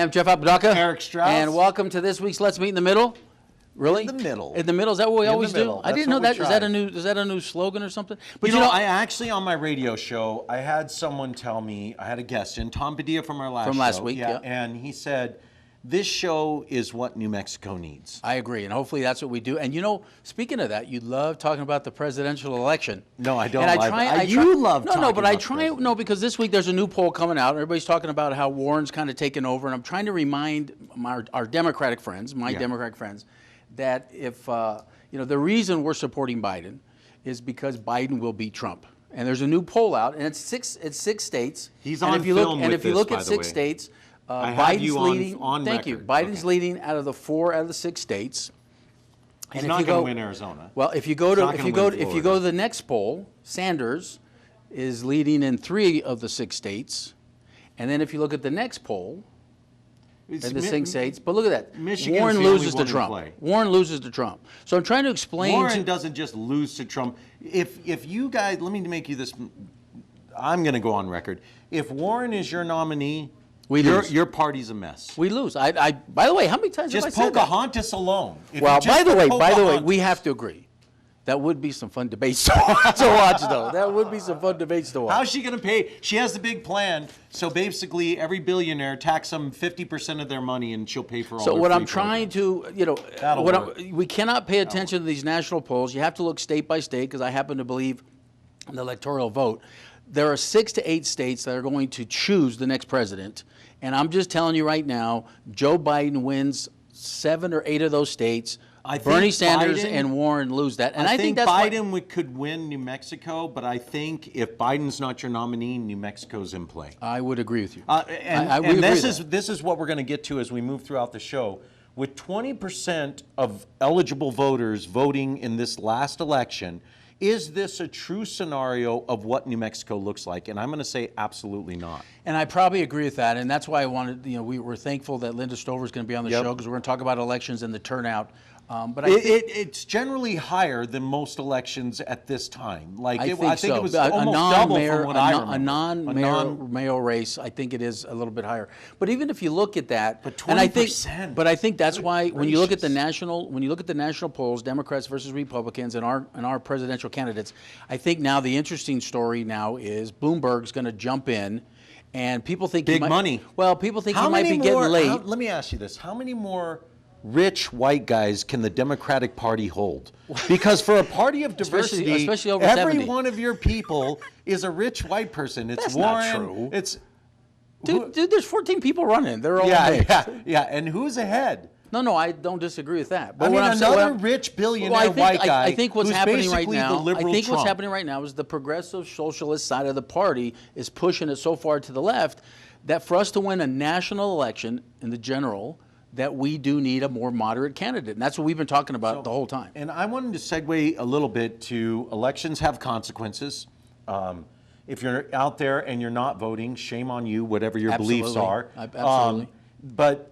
Hi, I'm Jeff Apodaca. Eric Strauss. And welcome to this week's Let's Meet in the Middle. Really? In the middle. In the middle? Is that what we always do? I didn't know that. Is that a new slogan or something? But you know, I actually, on my radio show, I had someone tell me, I had a guest in, Tom Padilla from our last show. Week, yeah. And he said, this show is what New Mexico needs. I agree, and hopefully that's what we do. And you know, speaking of that, you love talking about the presidential election. No, I don't. And you love talking No, but about I try. No, because this week there's a new poll coming out. Everybody's talking about how Warren's kind of taken over, and I'm trying to remind our Democratic friends, Democratic friends, that if you know, the reason we're supporting Biden is because Biden will beat Trump. And there's a new poll out, and it's six states. He's on film and if you look at 6 states. Biden's leading. On thank you. Biden's leading out of the 4 out of the 6 states. He's not going to win Arizona. Well, if you go to the next poll, Sanders is leading in 3 of the 6 states, and then if you look at the next poll, in the 6 states, but look at that. Michigan's Warren loses to Trump. Warren loses to Trump. So I'm trying to explain. Warren doesn't just lose to Trump. If you guys, let me make you this. I'm going to go on record. If Warren is your nominee. Your party's a mess. We lose. By the way, how many times have I said that? Just Pocahontas alone. Well, by the way, we have to agree. That would be some fun debates to watch, though. That would be some fun debates to watch. How's she going to pay? She has the big plan. So basically, every billionaire tax them 50% of their money, and she'll pay for all. So what I'm trying to, you know, we cannot pay attention to these national polls. You have to look state by state, because I happen to believe in the electoral vote. There are 6 to 8 states that are going to choose the next president. And I'm just telling you right now, Joe Biden wins 7 or 8 of those states. Bernie Sanders and Warren lose that. And I think that's Biden could win New Mexico, but I think if Biden's not your nominee, New Mexico's in play. I would agree with you. And this is what we're going to get to as we move throughout the show. With 20% of eligible voters voting in this last election, is this a true scenario of what New Mexico looks like? And I'm going to say absolutely not. And I probably agree with that. And that's why I wanted, you know, we were thankful that Linda Stover is going to be on the show, because we're going to talk about elections and the turnout. But it's generally higher than most elections at this time. Like I think it was almost double from what I remember. A non-mayor race, I think it is a little bit higher. But even if you look at that, but 20%. But I think that's why when you look at the national polls, Democrats versus Republicans, and our presidential candidates, I think now the interesting story now is Bloomberg's going to jump in, and people think big money. Well, people think he might be getting late. Let me ask you this: how many more rich white guys can the Democratic Party hold? Because for a party of diversity, especially over every 70. one of your people is a rich white person. It's That's Warren. Not true. It's dude. There's 14 people running. They're all yeah. And who's ahead? No, I don't disagree with that. But I mean, another rich billionaire white guy. I think what's happening right now. What's happening right now is the progressive socialist side of the party is pushing it so far to the left that for us to win a national election in the general, that we do need a more moderate candidate. And that's what we've been talking about the whole time. And I wanted to segue a little bit to elections have consequences. If you're out there and you're not voting, shame on you, whatever your beliefs are. Absolutely. But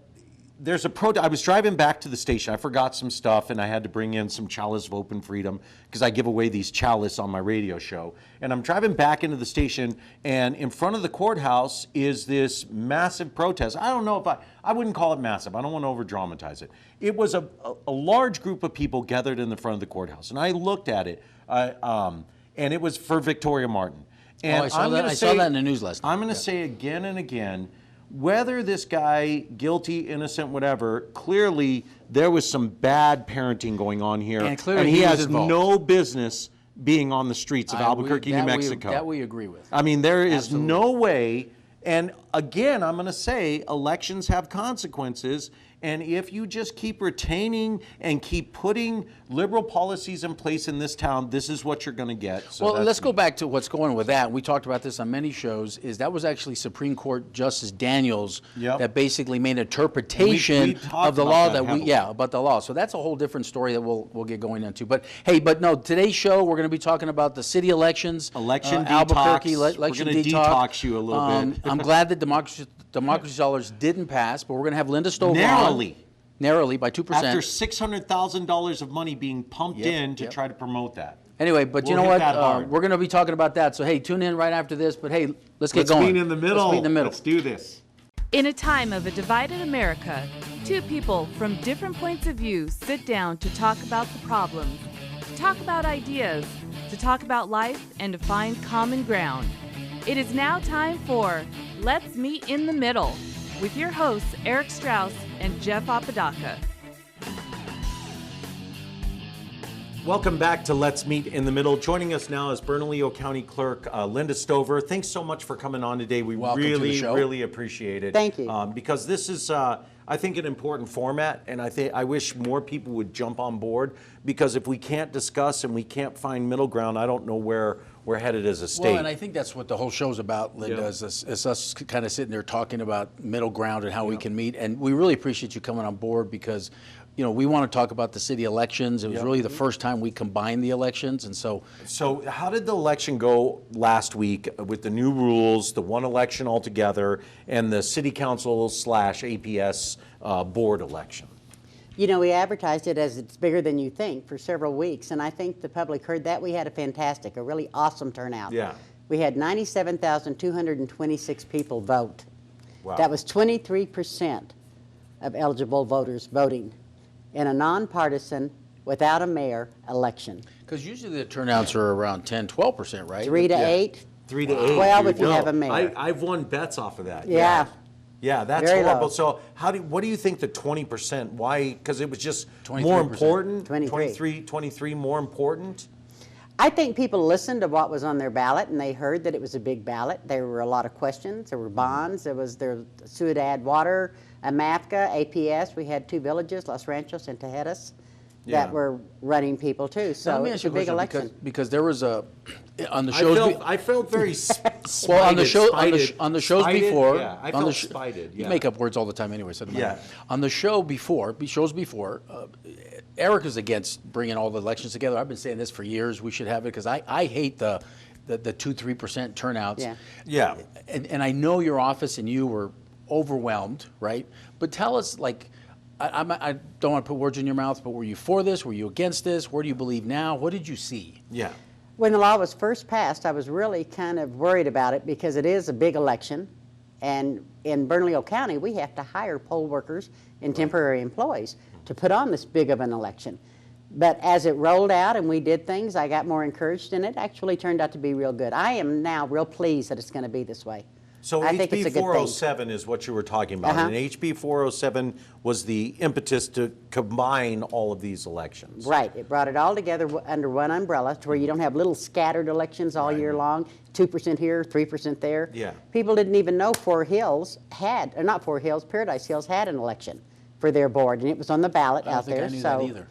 there's a I was driving back to the station. I forgot some stuff, and I had to bring in some Chalice of Open Freedom, because I give away these chalice on my radio show. And I'm driving back into the station, and in front of the courthouse is this massive protest. I don't know if I wouldn't call it massive. I don't want to over-dramatize it. It was a large group of people gathered in the front of the courthouse. And I looked at it, and it was for Victoria Martin. And I saw that in the news last night. I'm going to say again and again, whether this guy, guilty, innocent, whatever, clearly there was some bad parenting going on here. And he has no business being on the streets of Albuquerque, New Mexico. That we agree with. I mean, there is no way. And again, I'm going to say elections have consequences. And if you just keep retaining and keep putting liberal policies in place in this town, this is what you're going to get. So well, let's go back to what's going on with that. We talked about this on many shows. That was actually Supreme Court Justice Daniels that basically made an interpretation of the law about the law. So that's a whole different story that we'll get going into. But hey, no, today's show we're going to be talking about the city elections, Albuquerque election detox. We're going to detox you a little bit. I'm glad that democracy dollars didn't pass, but we're going to have Linda Stover narrowly by 2%. After $600,000 of money being pumped in to try to promote that. Anyway, but you know what? We're going to be talking about that. So hey, tune in right after this. But hey, let's get going. Let's meet in the middle. Let's meet in the middle. Let's do this. In a time of a divided America, two people from different points of view sit down to talk about the problems, to talk about ideas, to talk about life, and to find common ground. It is now time for Let's Meet in the Middle with your hosts Eric Strauss and Jeff Apodaca. Welcome back to Let's Meet in the Middle. Joining us now is Bernalillo County Clerk Linda Stover. Thanks so much for coming on today. We Welcome to the show. really appreciate it. Thank you. Because this is, I think, an important format, and I wish more people would jump on board. Because if we can't discuss and we can't find middle ground, I don't know where we're headed as a state. Well, and I think that's what the whole show's about, Linda, Yeah. is us kind of sitting there talking about middle ground and how we can meet. And we really appreciate you coming on board because, you know, we want to talk about the city elections. It was really the first time we combined the elections, and so. So how did the election go last week with the new rules, the one election altogether, and the city council / APS board election? You know, we advertised it as it's bigger than you think for several weeks, and I think the public heard that. We had a really awesome turnout. Yeah. We had 97,226 people vote. Wow. That was 23% of eligible voters voting in a nonpartisan, without a mayor election. Because usually the turnouts are around 10, 12%, right? 3 to 8. 3 to 8. 12 if you No, have a mayor. I've won bets off of that. Yeah. Yeah, that's Very horrible. low. So what do you think the 20%, why, because it was just 23%. more important? 23. 23 more important? I think people listened to what was on their ballot, and they heard that it was a big ballot. There were a lot of questions. There were bonds. There was Ciudad Water, Amapca, APS. We had 2 villages, Los Ranchos and Tejedas, Yeah. that were running people too. Now, So let me it's ask you a a big question, election. because there was a, on the shows. I felt very Well, on the shows spited. before, Yeah, I on felt the spited. You Yeah. make up words all the time anyway. So it doesn't matter. Yeah. On the shows before, Eric is against bringing all the elections together. I've been saying this for years. We should have it because I hate the 2-3% turnouts. Yeah. Yeah. And I know your office and you were overwhelmed, right? But tell us, like, I don't want to put words in your mouth, but were you for this? Were you against this? Where do you believe now? What did you see? Yeah. When the law was first passed, I was really kind of worried about it because it is a big election. And in Bernalillo County, we have to hire poll workers and temporary employees to put on this big of an election. But as it rolled out and we did things, I got more encouraged, and it actually turned out to be real good. I am now real pleased that it's going to be this way. So I think it's a HB good thing. 407 is what you were talking about. And HB 407 was the impetus to combine all of these elections. Right. It brought it all together under one umbrella to where you don't have little scattered elections all year long, 2% here, 3% there. Yeah. People didn't even know Paradise Hills had an election for their board, and it was on the ballot I don't out think there. I knew so that either.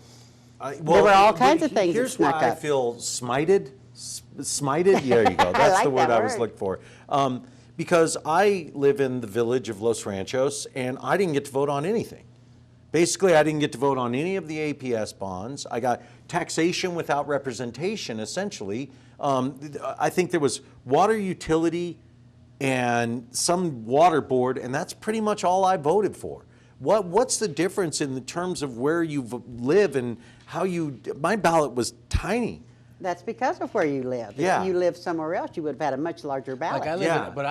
There were all kinds of things that Here's why snuck I up. feel smited. Smited? There you go. That's like the word that I was word. looking for. Because I live in the village of Los Ranchos, and I didn't get to vote on anything. Basically, I didn't get to vote on any of the APS bonds. I got taxation without representation, essentially. I think there was water utility and some water board, and that's pretty much all I voted for. What's the difference in the terms of where you live and how you? My ballot was tiny. That's because of where you live. Yeah. If you lived somewhere else, you would have had a much larger ballot. Like I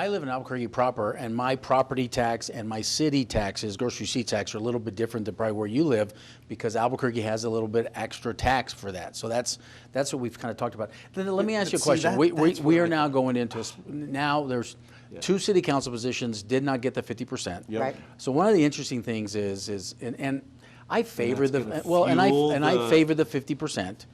live in Albuquerque proper, and my property tax and my city taxes, grocery receipt tax, are a little bit different than probably where you live, because Albuquerque has a little bit extra tax for that. So that's what we've kind of talked about. Then let me ask you a see, question. that's We what are I- now going into now there's 2 city council positions did not get the 50%. Yep. Right. So one of the interesting things is and I favor that's the gonna fuel I the- favor the 50%.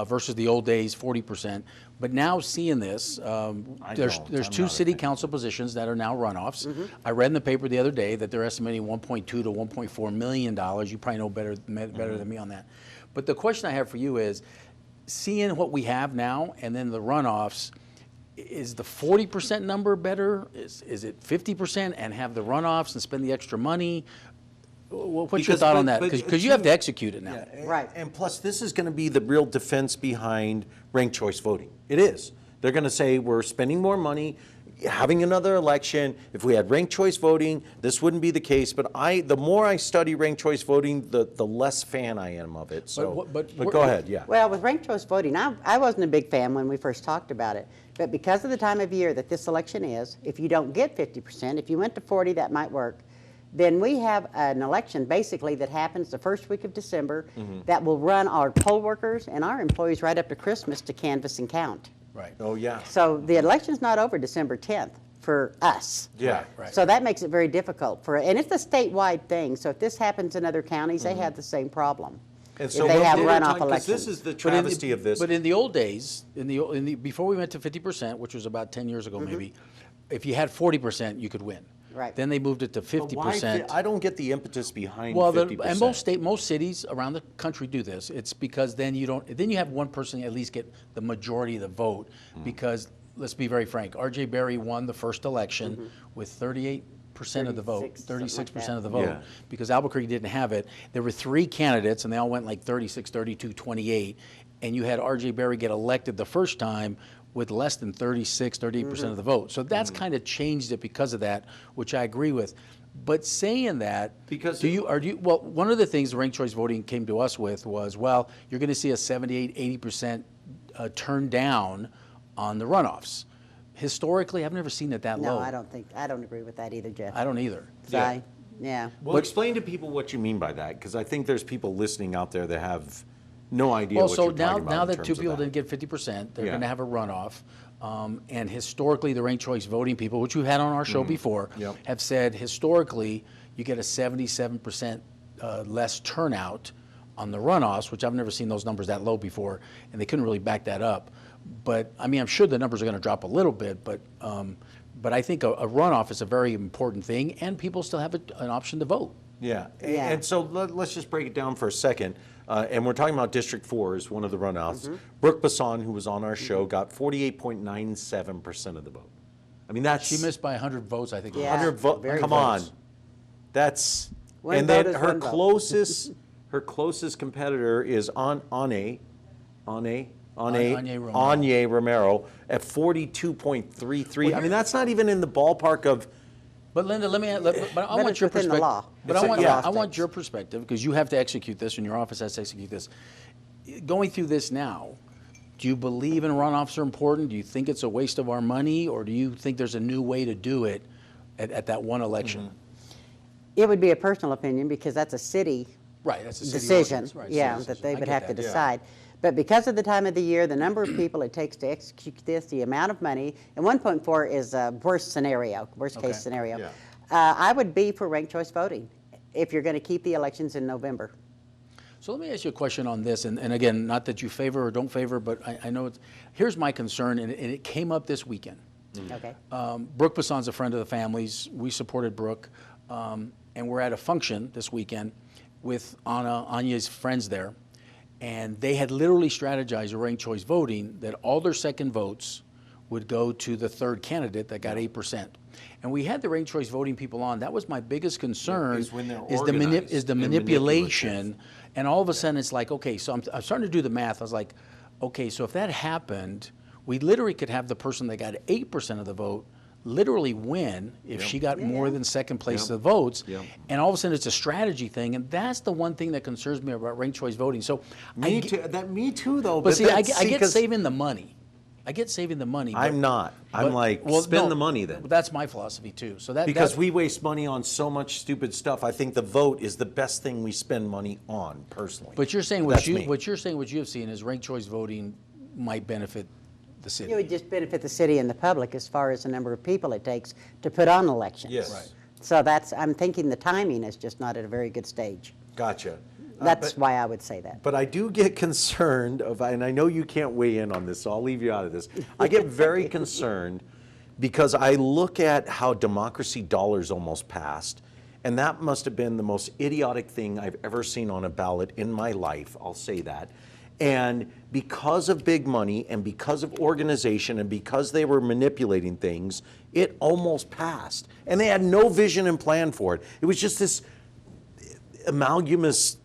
Versus the old days 40%, but now seeing this, there's I'm 2 not a city fan. council positions that are now runoffs. Mm-hmm. I read in the paper the other day that they're estimating $1.2 to $1.4 million. You probably know better than me on that. But the question I have for you is, seeing what we have now and then the runoffs, is the 40% number better? Is it 50% and have the runoffs and spend the extra money? What's your Because- thought on but- that? but Because you have to execute it now. Right. And plus, this is going to be the real defense behind ranked choice voting. It is. They're going to say we're spending more money, having another election. If we had ranked choice voting, this wouldn't be the case. But the more I study ranked choice voting, the less fan I am of it. So, But go ahead. Yeah. Well, with ranked choice voting, I wasn't a big fan when we first talked about it. But because of the time of year that this election is, if you don't get 50%, if you went to 40, that might work. then we have an election basically that happens the first week of December that will run our poll workers and our employees right up to Christmas to canvass and count. Right. Oh, yeah. So the election's not over December 10th for us. Yeah. Right. So that makes it very difficult and it's a statewide thing. So if this happens in other counties, they have the same problem. And If so they what have we're runoff talking- 'cause elections. this is the travesty of this. But in the old days, before we went to 50%, which was about 10 years ago maybe, if you had 40%, you could win. Right. Then they moved it to But why 50%. I don't get the impetus behind Well, 50%. and most cities around the country do this. It's because then you have one person at least get the majority of the vote. Because let's be very frank, R.J. Berry won the first election with 38% of the vote, 36% of the vote, Yeah. because Albuquerque didn't have it. There were 3 candidates, and they all went like 36, 32, 28, and you had R.J. Berry get elected the first time with less than 36, 38% of the vote. So that's kind of changed it because of that, which I agree with. But saying that, Because well, one of the things the ranked choice voting came to us with was, well, you're going to see a 78, 80% turn down on the runoffs. Historically, I've never seen it that No, low. I don't agree with that either, Jeff. I don't either. So yeah. Well, explain to people what you mean by that, because I think there's people listening out there that have no idea Well, what so you're talking about now in that terms 2 of people that. didn't get 50%, they're Yeah. going to have a runoff. And historically, the ranked choice voting people, which we've had on our show before, Yep. have said historically you get a 77% less turnout on the runoffs, which I've never seen those numbers that low before, and they couldn't really back that up. But I mean, I'm sure the numbers are going to drop a little bit, but I think a runoff is a very important thing, and people still have an option to vote. Yeah. Yeah. And so let's just break it down for a second. And we're talking about District 4 is one of the runoffs. Brooke Basson, who was on our show, got 48.97% of the vote. I mean, that's... She missed by 100 votes, I think. Yeah. 100 votes. very Come votes. on. That's... One and vote then is her one vote. her closest competitor is Anye Romero at 42.33. I mean, that's not even in the ballpark of... But Linda, but I But want it's your within the perspective. law. But It's I a- want, yeah. I want your perspective, because you have to execute this, and your office has to execute this. Going through this now, do you believe in runoffs are important? Do you think it's a waste of our money, or do you think there's a new way to do it at that one election? It would be a personal opinion because that's a city Right, that's a city decision, ordinance, right, yeah, city that decision. they I would get have to that. decide. But because of the time of the year, the number of people it takes to execute this, the amount of money, and 1.4 is a worst case Okay. scenario. Yeah. I would be for ranked choice voting if you're going to keep the elections in November. So let me ask you a question on this, and again, not that you favor or don't favor, but I know here's my concern, and it came up this weekend. Okay. Brooke Basson's a friend of the family's. We supported Brooke, and we're at a function this weekend with Anya's friends there, and they had literally strategized a ranked choice voting that all their second votes would go to the third candidate that got 8%. And we had the ranked choice voting people on. That was my biggest concern, is when they're is organized the and manipulation. And all of a sudden it's like, okay, so I'm starting to do the math. I was like, okay, so if that happened, we literally could have the person that got 8% of the vote literally win if she got more than second place of the votes. Yep. And all of a sudden it's a strategy thing. And that's the one thing that concerns me about ranked choice voting. So Me too, though. But see, I that's- get 'cause saving the money. I get saving the money. but- I'm not. I'm but- like, well, spend no, the money then. That's my philosophy too. So Because we waste money on so much stupid stuff. I think the vote is the best thing we spend money on, personally. But you're saying That's me. what you have seen is ranked choice voting might benefit the city. It would just benefit the city and the public as far as the number of people it takes to put on elections. Yes. Right. So I'm thinking the timing is just not at a very good stage. Gotcha. That's why I would say that. But I do get concerned and I know you can't weigh in on this, so I'll leave you out of this. I get very concerned because I look at how democracy dollars almost passed, and that must have been the most idiotic thing I've ever seen on a ballot in my life, I'll say that. And because of big money and because of organization and because they were manipulating things, it almost passed. And they had no vision and plan for it. It was just this amalgamous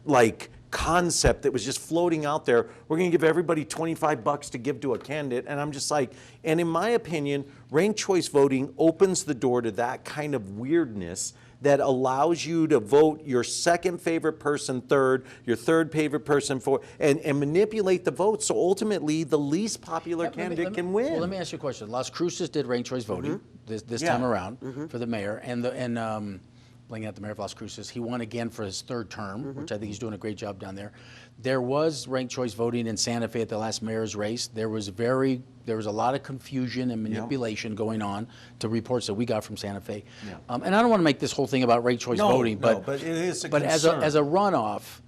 concept that was just floating out there. We're going to give everybody $25 to give to a candidate, and I'm just like, and in my opinion, ranked choice voting opens the door to that kind of weirdness that allows you to vote your second favorite person third, your third favorite person fourth, and manipulate the vote. So ultimately, the least popular candidate can win. Well, let me ask you a question. Las Cruces did ranked choice voting this Yeah. time around for the mayor, and playing at the Mayor of Las Cruces. He won again for his third term, which I think he's doing a great job down there. There was ranked choice voting in Santa Fe at the last mayor's race. There was a lot of confusion and manipulation going on to reports that we got from Santa Fe. And I don't want to make this whole thing about ranked choice voting, but it is a but concern. as a runoff,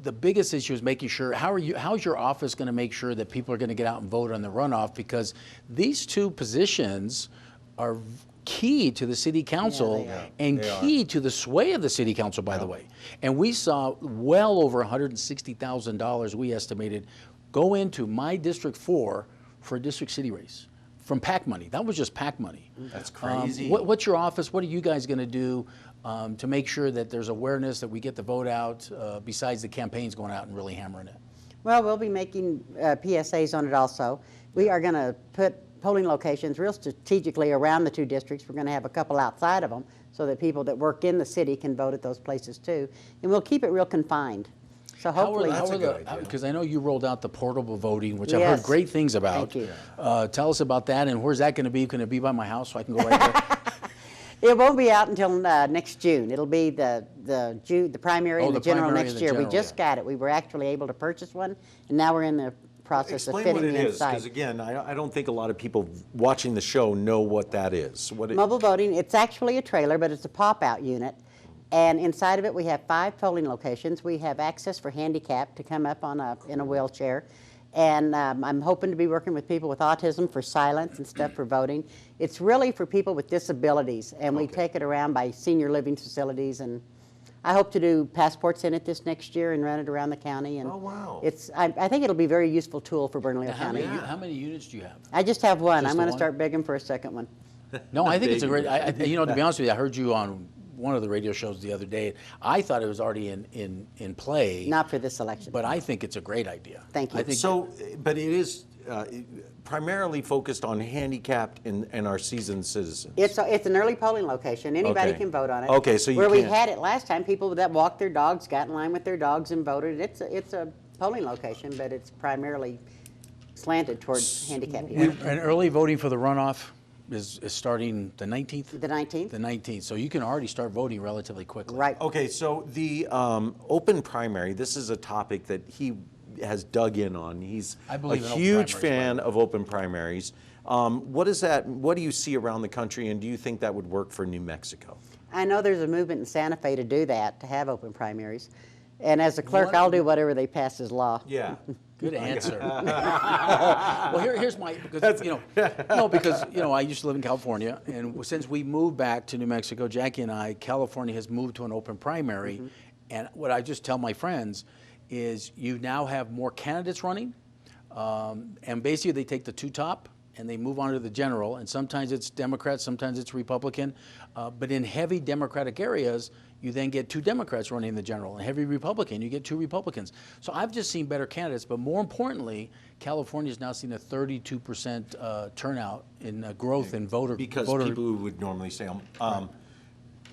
the biggest issue is making sure, how's your office going to make sure that people are going to get out and vote on the runoff? Because these two positions are key to the city council and key to the sway of the city council, by the way. And we saw well over $160,000, we estimated, go into my District 4 for a district city race from PAC money. That was just PAC money. That's crazy. What's your office, what are you guys going to do to make sure that there's awareness, that we get the vote out, besides the campaigns going out and really hammering it? Well, we'll be making PSAs on it also. We are going to put polling locations real strategically around the two districts. We're going to have a couple outside of them so that people that work in the city can vote at those places too. And we'll keep it real confined. So hopefully, because I know you rolled out the portable voting, which I've heard great things about. Thank you. Tell us about that, and where's that going to be? Can it be by my house so I can go right there? It won't be out until next June. It'll be the primary and the general primary next and the year. We general, just got it. We were actually able to purchase one, and now we're in the process of fitting Explain what it it is, inside. because again, I don't think a lot of people watching the show know what that is. Mobile voting, it's actually a trailer, but it's a pop-out unit. And inside of it, we have 5 polling locations. We have access for handicap to come up in a wheelchair. And I'm hoping to be working with people with autism for silence and stuff for voting. It's really for people with disabilities, and we take it around by senior living facilities. And I hope to do passports in it this next year and run it around the county. And Oh, wow. I think it'll be a very useful tool for Bernalillo How County. many units do you have? I just have one. Just I'm the going to one? start begging for a second one. No, I think it's a great, to be honest with you, I heard you on one of the radio shows the other day. I thought it was already in play. Not for this election. But I think it's a great idea. Thank you. I think So, but it is primarily focused on handicapped and our seasoned citizens. It's an early polling location. Anybody Okay. can vote on it. Okay, so you where we can't- had it last time, people that walked their dogs got in line with their dogs and voted. It's a polling location, but it's primarily slanted towards handicapped people. And early voting for the runoff is starting the 19th? The 19th? The 19th. So you can already start voting relatively quickly. Right. Okay, so the open primary, this is a topic that he has dug in on. He's I a believe in open huge primaries, fan of open primaries. What is that? What do you see around the country, and do you think that would work for New Mexico? I know there's a movement in Santa Fe to do that, to have open primaries. And as a clerk, I'll do whatever they pass as law. Yeah. Good answer. Well, here's my, because, I used to live in California, and since we moved back to New Mexico, Jackie and I, California has moved to an open primary, and what I just tell my friends is you now have more candidates running, and basically they take the 2 top, and they move on to the general, and sometimes it's Democrat, sometimes it's Republican, but in heavy Democratic areas, you then get 2 Democrats running the general, and heavy Republican, you get 2 Republicans. So I've just seen better candidates, but more importantly, California's now seen a 32% turnout in growth in voter. Because people who would normally say,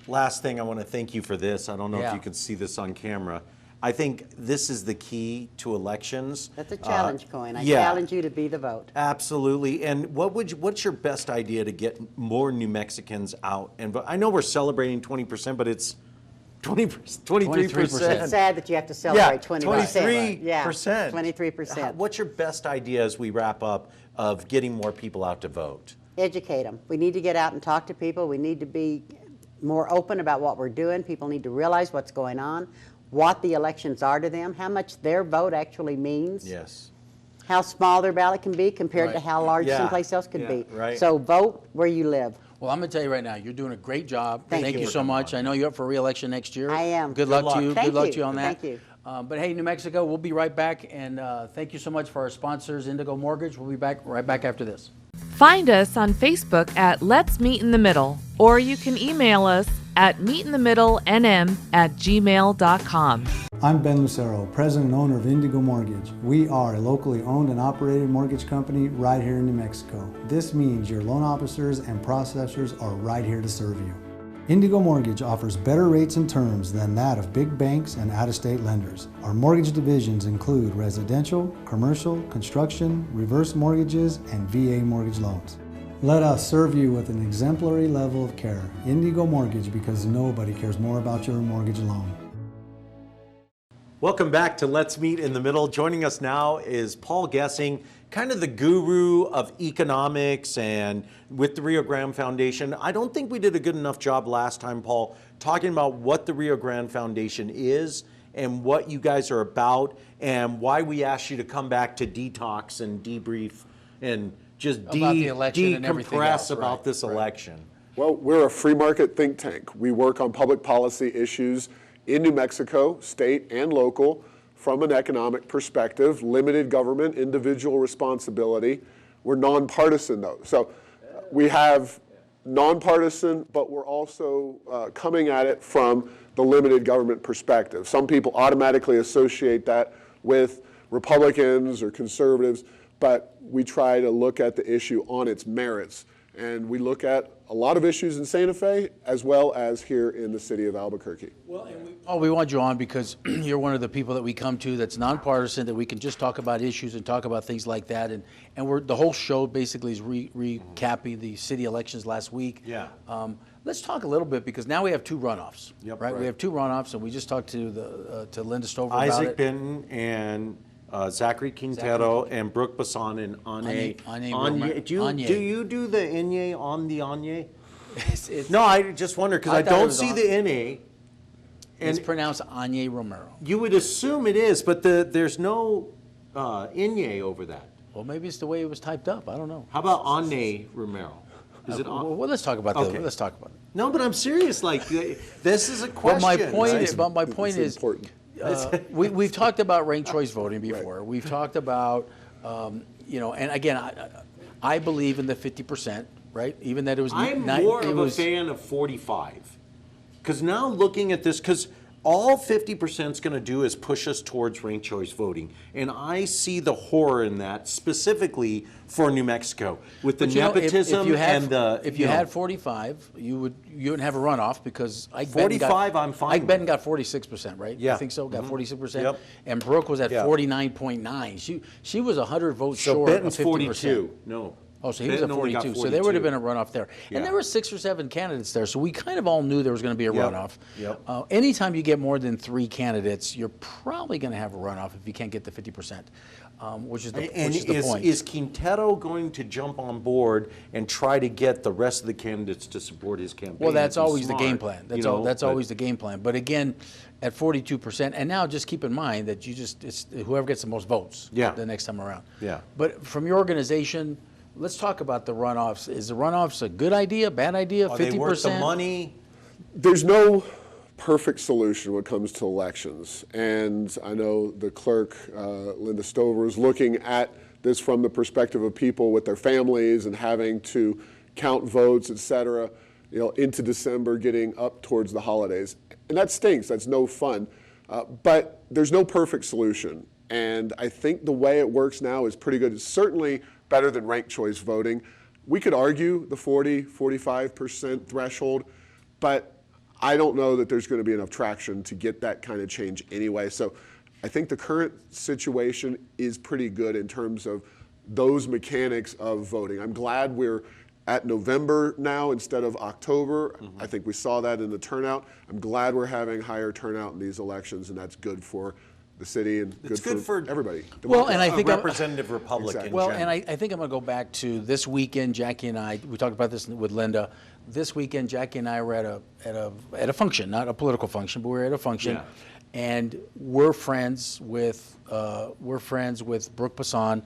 last thing, I want to thank you for this. I don't know if you can see this on camera. I think this is the key to elections. That's a challenge coin. I challenge you to be the vote. Absolutely. And what's your best idea to get more New Mexicans out and vote? I know we're celebrating 20%, but it's 23%. It's sad that you have to celebrate 20%. 23%. Yeah, 23%. What's your best idea as we wrap up of getting more people out to vote? Educate them. We need to get out and talk to people. We need to be more open about what we're doing. People need to realize what's going on, what the elections are to them, how much their vote actually means. Yes. How small their ballot can be compared to how large Yeah. someplace else could Yeah, be. right. So vote where you live. Well, I'm going to tell you right now, you're doing a great job. Thank you so much. I know you're up for re-election next year. I am. Good luck to you. Thank Good luck you. to you on that. Thank you. But hey, New Mexico, we'll be right back. And thank you so much for our sponsors, Indigo Mortgage. We'll be back right back after this. Find us on Facebook at Let's Meet in the Middle, or you can email us at meetinthemiddlenm@gmail.com. I'm Ben Lucero, president and owner of Indigo Mortgage. We are a locally owned and operated mortgage company right here in New Mexico. This means your loan officers and processors are right here to serve you. Indigo Mortgage offers better rates and terms than that of big banks and out-of-state lenders. Our mortgage divisions include residential, commercial, construction, reverse mortgages, and VA mortgage loans. Let us serve you with an exemplary level of care. Indigo Mortgage, because nobody cares more about your mortgage loan. Welcome back to Let's Meet in the Middle. Joining us now is Paul Gessing, kind of the guru of economics and with the Rio Grande Foundation. I don't think we did a good enough job last time, Paul, talking about what the Rio Grande Foundation is and what you guys are about and why we asked you to come back to detox and debrief and just About the election and everything else, decompress about right, this right. election. Well, we're a free market think tank. We work on public policy issues in New Mexico, state and local, from an economic perspective, limited government, individual responsibility. We're nonpartisan though. So we have nonpartisan, but we're also coming at it from the limited government perspective. Some people automatically associate that with Republicans or conservatives, but we try to look at the issue on its merits. And we look at a lot of issues in Santa Fe as well as here in the city of Albuquerque. Well, and we want you on because you're one of the people that we come to that's nonpartisan, that we can just talk about issues and talk about things like that. And we're, the whole show basically is recapping the city elections last week. Yeah. Let's talk a little bit because now we have two runoffs. Yep, right? right. We have two runoffs, and we just talked to Linda Stover about Isaac it. Benton and Zachary Quintero and Brooke Bassan and Anye. Do you do the Inye on the Anye? No, I just wonder because I thought it don't was see on. the Ine. It's And pronounced Anye Romero. you would assume it is, but there's no Inye over that. Well, maybe it's the way it was typed up. I don't know. How about Ane Romero? Is it on? Well, let's talk about Okay. that. Let's talk about it. No, but I'm serious. Like this is a But question. my point right? is, It's important. we've talked about ranked choice voting before. Right. We've talked about, you know, and again, I believe in the 50%, right? Even that it was. I'm more of a fan of 45, because now looking at this, because all 50% is going to do is push us towards ranked choice voting, and I see the horror in that specifically for New Mexico with the But, you know, nepotism if you know, had 45, you wouldn't have a runoff because Ike 45, I'm fine Ike with. Benton got 46%, right? Yeah. You think so? Got 46%. Yep. And Brooke was at Yeah. 49.9. She was 100 votes So short Benton's of 50%. 42. No. Oh, so he was at Benton only got 42. So there would have 42. been a runoff there. Yeah. And there were 6 or 7 candidates there. So we kind of all knew there was going to be a Yep. runoff. Yep. Anytime you get more than 3 candidates, you're probably going to have a runoff if you can't get the 50%, which is the point. Is Quintero going to jump on board and try to get the rest of the candidates to support his campaign? Well, that's He's always the smart, game plan. you know, That's but- always the game plan. But again, at 42%, and now just keep in mind that it's whoever gets the most votes Yeah. the next time around. Yeah. But from your organization, let's talk about the runoffs. Is the runoffs a good idea, bad idea, 50%? Are they worth the money? There's no perfect solution when it comes to elections. And I know the clerk, Linda Stover, is looking at this from the perspective of people with their families and having to count votes, et cetera, you know, into December, getting up towards the holidays. And that stinks. That's no fun. But there's no perfect solution. And I think the way it works now is pretty good. It's certainly better than ranked choice voting. We could argue the 40, 45% threshold, but I don't know that there's going to be enough traction to get that kind of change anyway. So I think the current situation is pretty good in terms of those mechanics of voting. I'm glad we're at November now instead of October. Mm-hmm. I think we saw that in the turnout. I'm glad we're having higher turnout in these elections, and that's good for the city and It's good for everybody. Well, and I think a representative Republican. Exactly. Well, generally. and I think I'm going to go back to this weekend. Jackie and I, we talked about this with Linda. This weekend, Jackie and I were at a function, not a political function, but we were at a function, Yeah. and we're friends with Brooke Bassan,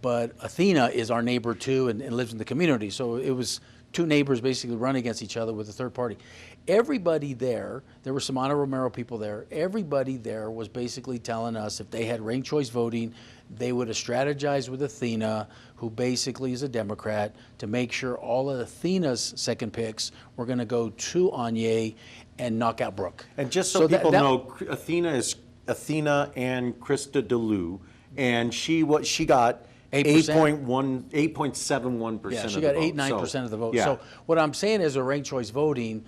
but Athena is our neighbor too, and lives in the community. So it was 2 neighbors basically running against each other with a third party. Everybody there were some Ana Romero people there. Everybody there was basically telling us if they had ranked choice voting, they would have strategized with Athena, who basically is a Democrat, to make sure all of Athena's second picks were going to go to Anye and knock out Brooke. And just so that- people that- know, Athena is Athena and Krista DeLu, and she got 8.71% Yeah, of she the got vote. 8-9% of the vote. Yeah. So what I'm saying is a ranked choice voting,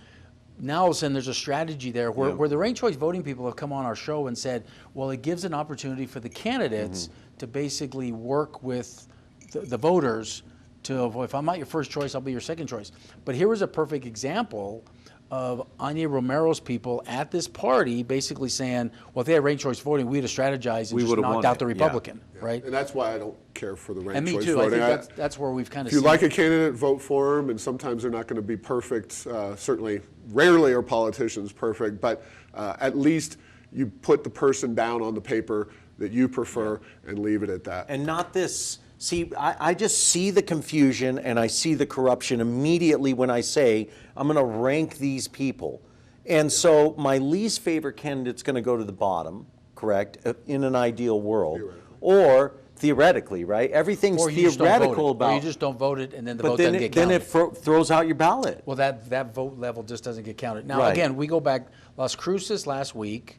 now all of a sudden there's a strategy there where, Yeah. where the ranked choice voting people have come on our show and said, well, it gives an opportunity for the candidates to basically work with the voters to avoid. If I'm not your first choice, I'll be your second choice. But here was a perfect example of Anya Romero's people at this party basically saying, well, if they had ranked choice voting, we'd have strategized and We just would've knocked won out it, the Republican, right? And that's why I don't care for the ranked And me choice too. I voting. think that's where we've kind of If you seen like it. a candidate, vote for them, and sometimes they're not going to be perfect. Certainly, rarely are politicians perfect, but at least you put the person down on the paper that you prefer and leave it at that. And not this, see, I just see the confusion and I see the corruption immediately when I say, I'm going to rank these people. And so my least favorite candidate's going to go to the bottom, correct, in an ideal world. Or theoretically, right? Everything's Or you just don't vote theoretical it. about. Or you just don't vote it and then the but vote then doesn't it, get counted. then it throws out your ballot. Well, that vote level just doesn't get counted. Now, Right. again, we go back, Las Cruces last week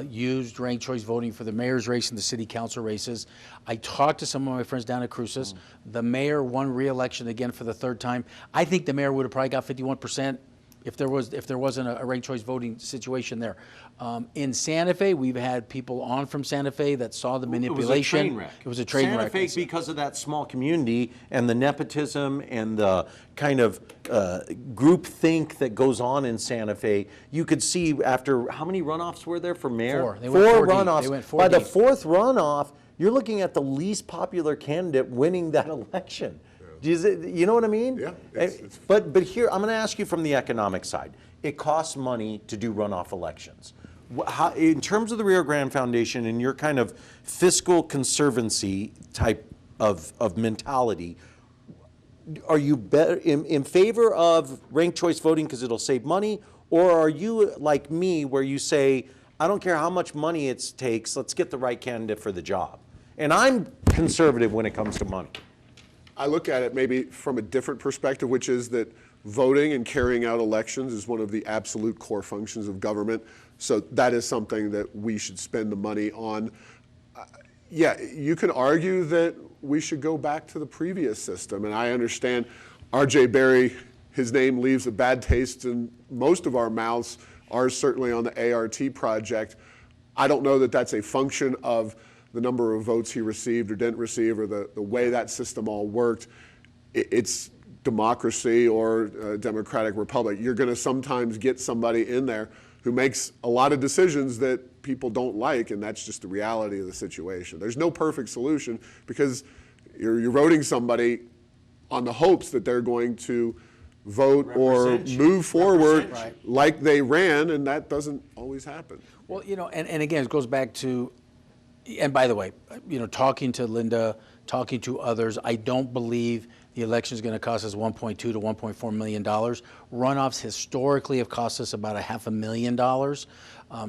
used ranked choice voting for the mayor's race and the city council races. I talked to some of my friends down at Cruces. The mayor won re-election again for the third time. I think the mayor would have probably got 51% if there wasn't a ranked choice voting situation there. In Santa Fe, we've had people on from Santa Fe that saw the manipulation. It was a train wreck. It was a train Santa wreck. Fe, because of that small community and the nepotism and the kind of group think that goes on in Santa Fe, you could see after, how many runoffs were there for mayor? Four. They went four deep. runoffs. They went four By the deep. fourth runoff, you're looking at the least popular candidate winning that election. You know what I mean? Yeah, it's- But here, I'm going to ask you from the economic side. It costs money to do runoff elections. In terms of the Rio Grande Foundation and your kind of fiscal conservancy type of mentality, are you better in favor of ranked choice voting because it'll save money, or are you like me where you say, I don't care how much money it takes, let's get the right candidate for the job? And I'm conservative when it comes to money. I look at it maybe from a different perspective, which is that voting and carrying out elections is one of the absolute core functions of government. So that is something that we should spend the money on. Yeah, you can argue that we should go back to the previous system. And I understand R.J. Berry, his name leaves a bad taste in most of our mouths, ours certainly on the ART project. I don't know that that's a function of the number of votes he received or didn't receive or the way that system all worked. It's democracy or a democratic republic. You're going to sometimes get somebody in there who makes a lot of decisions that people don't like, and that's just the reality of the situation. There's no perfect solution because you're voting somebody on the hopes that they're going to vote or move forward like they ran, and that doesn't always happen. Well, you know, and again, it goes back to, and by the way, you know, talking to Linda, talking to others, I don't believe the election is going to cost us $1.2 to $1.4 million. Runoffs historically have cost us about $500,000.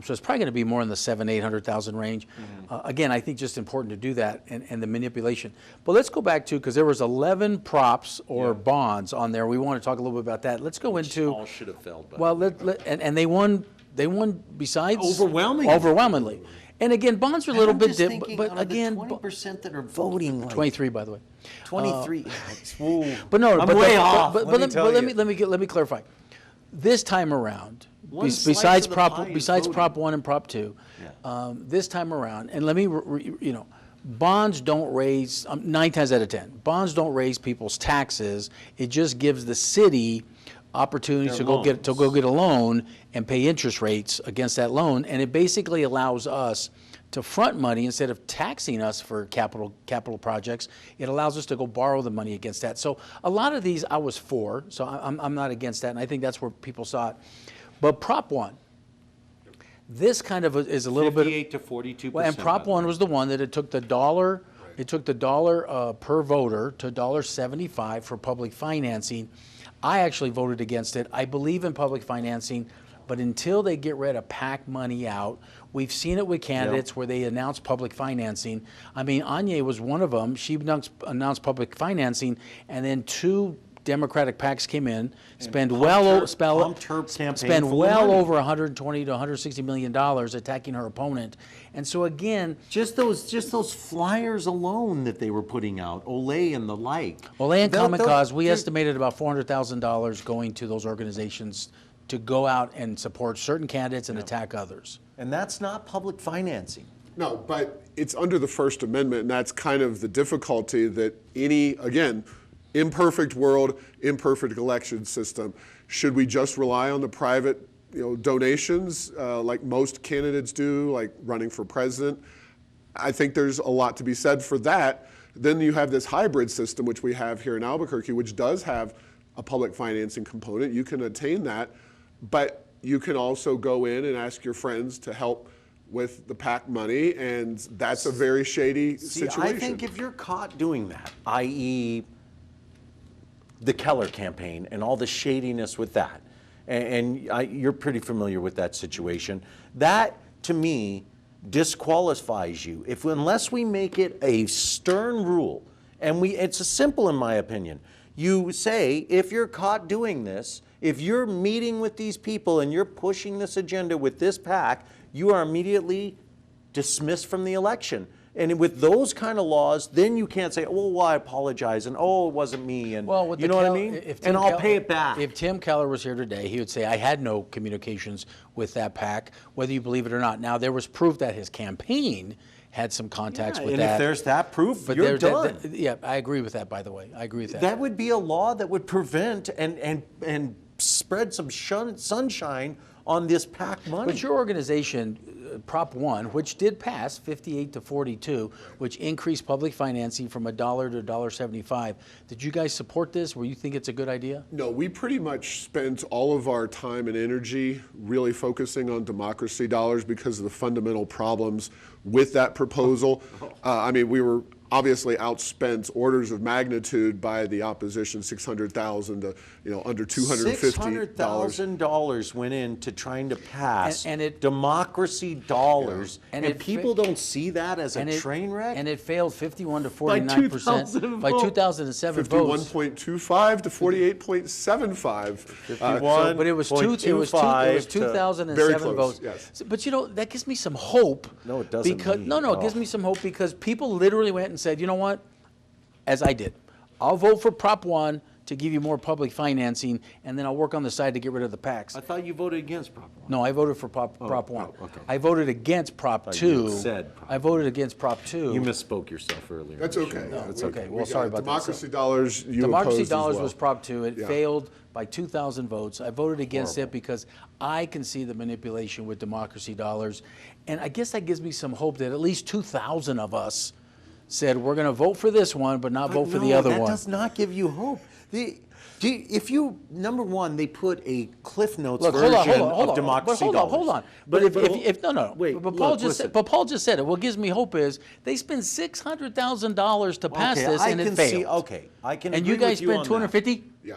So it's probably going to be more in the $700,000-800,000 range. Again, I think just important to do that and the manipulation. But let's go back to, because there was 11 props or bonds on there. We want to talk a little bit about that. Let's go into. All should have failed. Well, and they won. They won besides Overwhelmingly. And again, bonds are a little I'm bit just different, thinking but out of the again, 20% that are voting. Like 23, by the way. 23. But no, I'm but way off. But let me clarify. This time around, One slice besides of the pie is voting. Prop 1 and Prop 2, this time around, and let me, you know, bonds don't raise 9 times out of 10. Bonds don't raise people's taxes. It just gives the city opportunities to go get a loan and pay interest rates against that loan, and it basically allows us to front money instead of taxing us for capital projects. It allows us to go borrow the money against that. So a lot of these I was for, so I'm not against that, and I think that's where people saw it. But Prop 1, this kind of is a little bit 58 to 42%. Well, and Prop 1 was the one that it took the dollar. It took the dollar per voter to $1.75 for public financing. I actually voted against it. I believe in public financing, but until they get rid of PAC money out, we've seen it with candidates where they announce public financing. I mean, Anya was one of them. She announced public financing, and then 2 Democratic PACs came in, spend well over $120 to $160 million attacking her opponent. And so again, just those flyers alone that they were putting out, Olay and the like. Olay and Common Cause, we estimated about $400,000 going to those organizations to go out and support certain candidates and attack others. And that's not public financing. No, but it's under the First Amendment, and that's kind of the difficulty that imperfect world, imperfect election system. Should we just rely on the private donations like most candidates do, like running for president? I think there's a lot to be said for that. Then you have this hybrid system, which we have here in Albuquerque, which does have a public financing component. You can attain that, but you can also go in and ask your friends to help with the PAC money, and that's a very shady situation. I think if you're caught doing that, i.e. the Keller campaign and all the shadiness with that, you're pretty familiar with that situation, that to me disqualifies you. Unless we make it a stern rule, and it's simple in my opinion. You say, if you're caught doing this, if you're meeting with these people and you're pushing this agenda with this PAC, you are immediately dismissed from the election. And with those kind of laws, then you can't say, oh, well, I apologize, and oh, it wasn't me, and you know what I mean? And I'll pay it back. If Tim Keller was here today, he would say, I had no communications with that PAC, whether you believe it or not. Now, there was proof that his campaign had some contacts with and that. if there's that proof, you're done. Yeah, I agree with that, by the way. I agree with that. That would be a law that would prevent and spread some sunshine on this PAC money. But your organization, Prop 1, which did pass 58 to 42, which increased public financing from $1 to $1.75. Did you guys support this? Where you think it's a good idea? No, we pretty much spent all of our time and energy really focusing on democracy dollars because of the fundamental problems with that proposal. I mean, we were obviously outspent orders of magnitude by the opposition, $600,000 to under $250. $600,000 went into trying to pass democracy dollars, and people don't see that as a train wreck. And it failed 51 to 49% by 2007 votes. 51.25 to 48.75. But it was 2007 votes. Yes. But that gives me some hope. No, it doesn't. It gives me some hope because people literally went and said, you know what, as I did, I'll vote for Prop 1 to give you more public financing, and then I'll work on the side to get rid of the PACs. I thought you voted against Prop 1. No, I voted for Prop 1. Okay. I voted against Prop 2. I voted against Prop 2. You misspoke yourself earlier. That's okay. That's okay. Well, sorry about that. Democracy dollars, Democracy dollars was Prop 2. It failed by 2,000 votes. I voted against it because I can see the manipulation with democracy dollars. And I guess that gives me some hope that at least 2,000 of us said we're going to vote for this one, but not vote for the other one. That does not give you hope. Number one, they put a Cliff Notes version of democracy dollars. Hold on. But Paul just said it. What gives me hope is they spend $600,000 to pass this, and it failed. I can. And you guys spent 250. Yeah.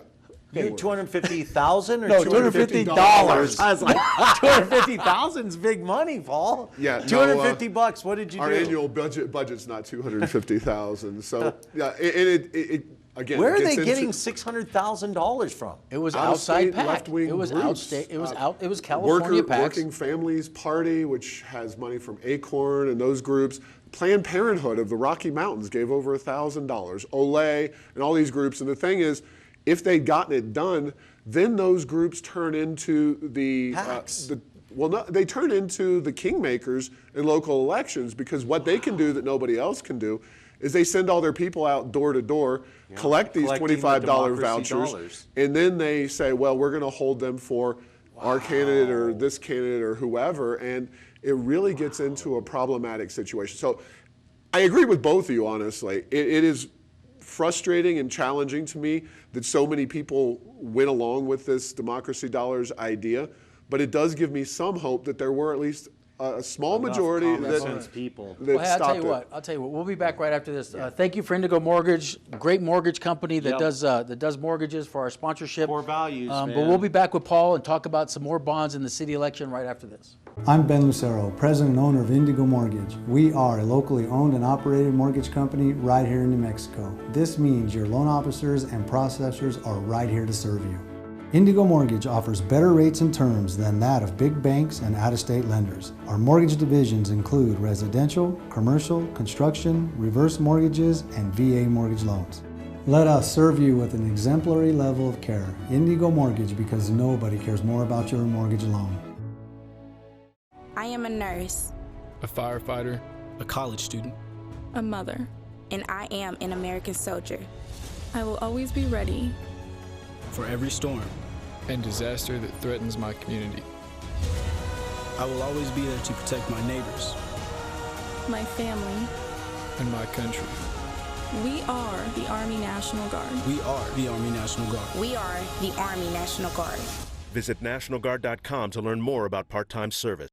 You 250,000 or no, $250? I was like, 250,000 is big money, Paul. Yeah, $250. What did you do? Our annual budget's not 250,000. So yeah, it again. Where are they getting $600,000 from? It was outside PAC. Left-wing it was groups. It was California PACs. Working Families Party, which has money from Acorn and those groups. Planned Parenthood of the Rocky Mountains gave over $1,000. Olay and all these groups. And the thing is, if they'd gotten it done, then those groups turn into they turn into the kingmakers in local elections, because what they can do that nobody else can do is they send all their people out door to door, collect these $25 vouchers, and then they say, well, we're going to hold them for our candidate or this candidate or whoever, and it really gets into a problematic situation. So I agree with both of you, honestly. It is frustrating and challenging to me that so many people went along with this democracy dollars idea, but it does give me some hope that there were at least a small majority that stopped it. I'll tell you what. We'll be back right after this. Thank you for Indigo Mortgage, great mortgage company that does mortgages, for our sponsorship. Core values, man. But we'll be back with Paul and talk about some more bonds in the city election right after this. I'm Ben Lucero, president and owner of Indigo Mortgage. We are a locally owned and operated mortgage company right here in New Mexico. This means your loan officers and processors are right here to serve you. Indigo Mortgage offers better rates and terms than that of big banks and out-of-state lenders. Our mortgage divisions include residential, commercial, construction, reverse mortgages, and VA mortgage loans. Let us serve you with an exemplary level of care. Indigo Mortgage, because nobody cares more about your mortgage loan. I am a nurse, a firefighter, a college student, a mother, and I am an American soldier. I will always be ready for every storm and disaster that threatens my community. I will always be there to protect my neighbors, my family, and my country. We are the Army National Guard. We are the Army National Guard. We are the Army National Guard. Visit nationalguard.com to learn more about part-time service.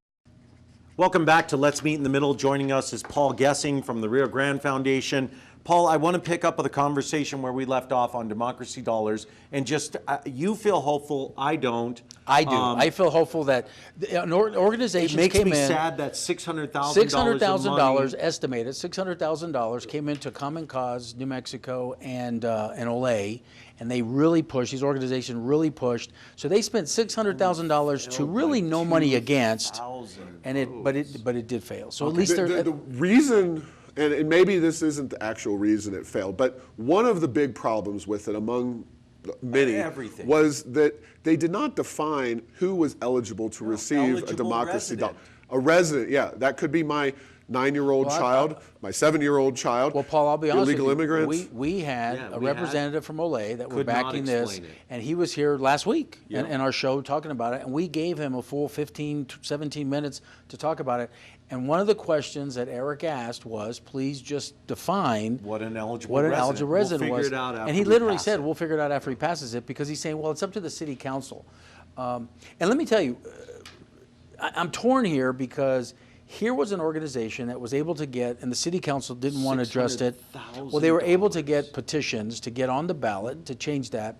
Welcome back to Let's Meet in the Middle. Joining us is Paul Gessing from the Rio Grande Foundation. Paul, I want to pick up with a conversation where we left off on democracy dollars, and just you feel hopeful. I don't. I do. I feel hopeful that organizations It makes came me in. sad that $600,000 $600,000 estimated. $600,000 came into Common Cause, New Mexico, and Olay, and they really pushed. These organizations really pushed. So they spent $600,000 to really no money against, and but it did fail. So at least the reason. And maybe this isn't the actual reason it failed, but one of the big problems with it, among many, was that they did not define who was eligible to receive a democracy dollar. A resident, yeah, that could be my 9-year-old child, my 7-year-old child. Well, Paul, I'll be honest illegal with you. immigrants. We had a representative from Olay that were backing this, and he was here last week in our show talking about it, and we gave him a full 15, 17 minutes to talk about it. And one of the questions that Eric asked was, please just define what an eligible resident we'll was. figure it out after and he literally said, we'll figure it out after he passes it, because he's saying, well, it's up to the city council. And let me tell you, I'm torn here because here was an organization that was able to get, and the city council didn't want to address it. Well, they were able to get petitions to get on the ballot to change that.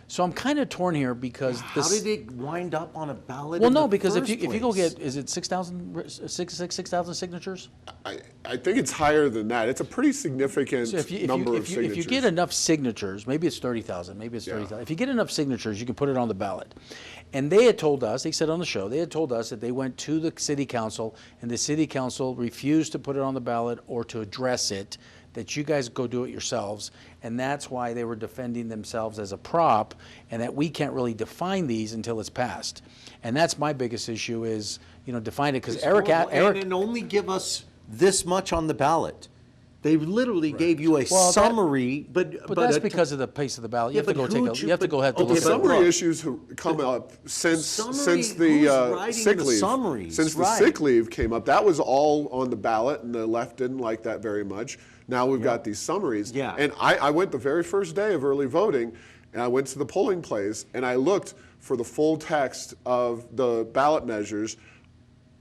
So I'm kind of torn here because how did it wind up on a ballot? Well, no, because if you go get, is it 6,000 signatures? I think it's higher than that. It's a pretty significant number of signatures. If you get enough signatures, maybe it's 30,000, maybe it's 30,000. If you get enough signatures, you can put it on the ballot. And they had told us, they said on the show, they had told us that they went to the city council, and the city council refused to put it on the ballot or to address it, that you guys go do it yourselves, and that's why they were defending themselves as a prop, and that we can't really define these until it's passed. And that's my biggest issue is, define it, because Eric and only give us this much on the ballot. They literally gave you a summary, but that's because of the pace of the ballot. You have to go take a. You have to go ahead to look at it. Summary issues have come up since the sick leave. Since the sick leave came up, that was all on the ballot, and the left didn't like that very much. Now we've got these summaries, and I went the very first day of early voting, and I went to the polling place, and I looked for the full text of the ballot measures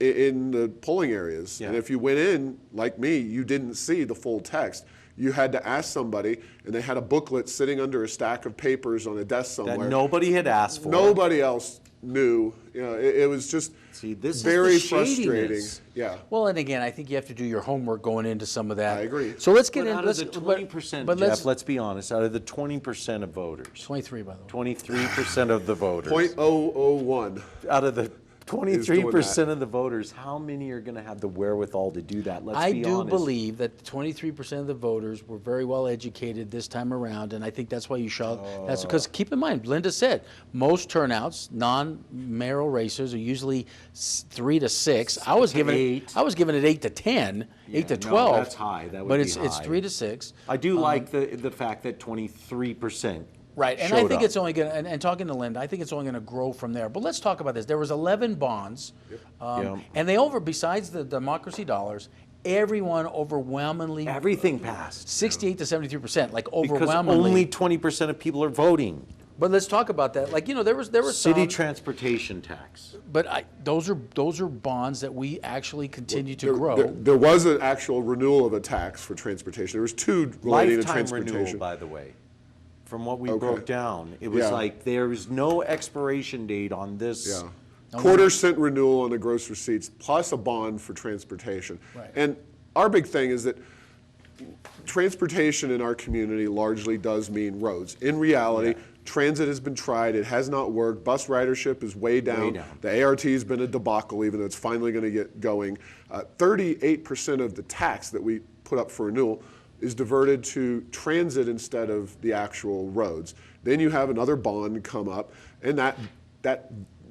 in the polling areas. And if you went in, like me, you didn't see the full text. You had to ask somebody, and they had a booklet sitting under a stack of papers on a desk somewhere. That nobody had asked for. Nobody else knew. It was just very frustrating. Yeah. Well, and again, I think you have to do your homework going into some of that. I agree. So let's get into into the 20%, Jeff, let's be honest, out of the 20% of voters. 23, by the way. 23% of the voters. 0.001. Out of the 23% of the voters, how many are going to have the wherewithal to do that? Let's be honest. I do believe that 23% of the voters were very well educated this time around, and I think that's why you shot. That's because, keep in mind, Linda said, most turnouts, non-mayoral races, are usually 3 to 6. I was giving it 8 to 10, 8 to 12. No, that's high. That would but be it's high. 3 to 6. I do like the fact that 23%. Right, and I think it's only going to, and talking to Linda, I think it's only going to grow from there. But let's talk about this. There was 11 bonds, and they besides the democracy dollars, everyone overwhelmingly. Everything passed. 68 to 73%, like overwhelmingly. Because only 20% of people are voting. But let's talk about that. Like, there was city transportation tax. But those are bonds that we actually continue to grow. There was an actual renewal of a tax for transportation. There was 2 relating to transportation. Lifetime renewal, by the way. From what we broke down, it was like there is no expiration date on this. Yeah. Quarter-cent renewal on the gross receipts, plus a bond for transportation. Right. And our big thing is that transportation in our community largely does mean roads. In reality, transit has been tried. It has not worked. Bus ridership is way down. The ART has been a debacle, even though it's finally going to get going. 38% of the tax that we put up for renewal is diverted to transit instead of the actual roads. Then you have another bond come up, and that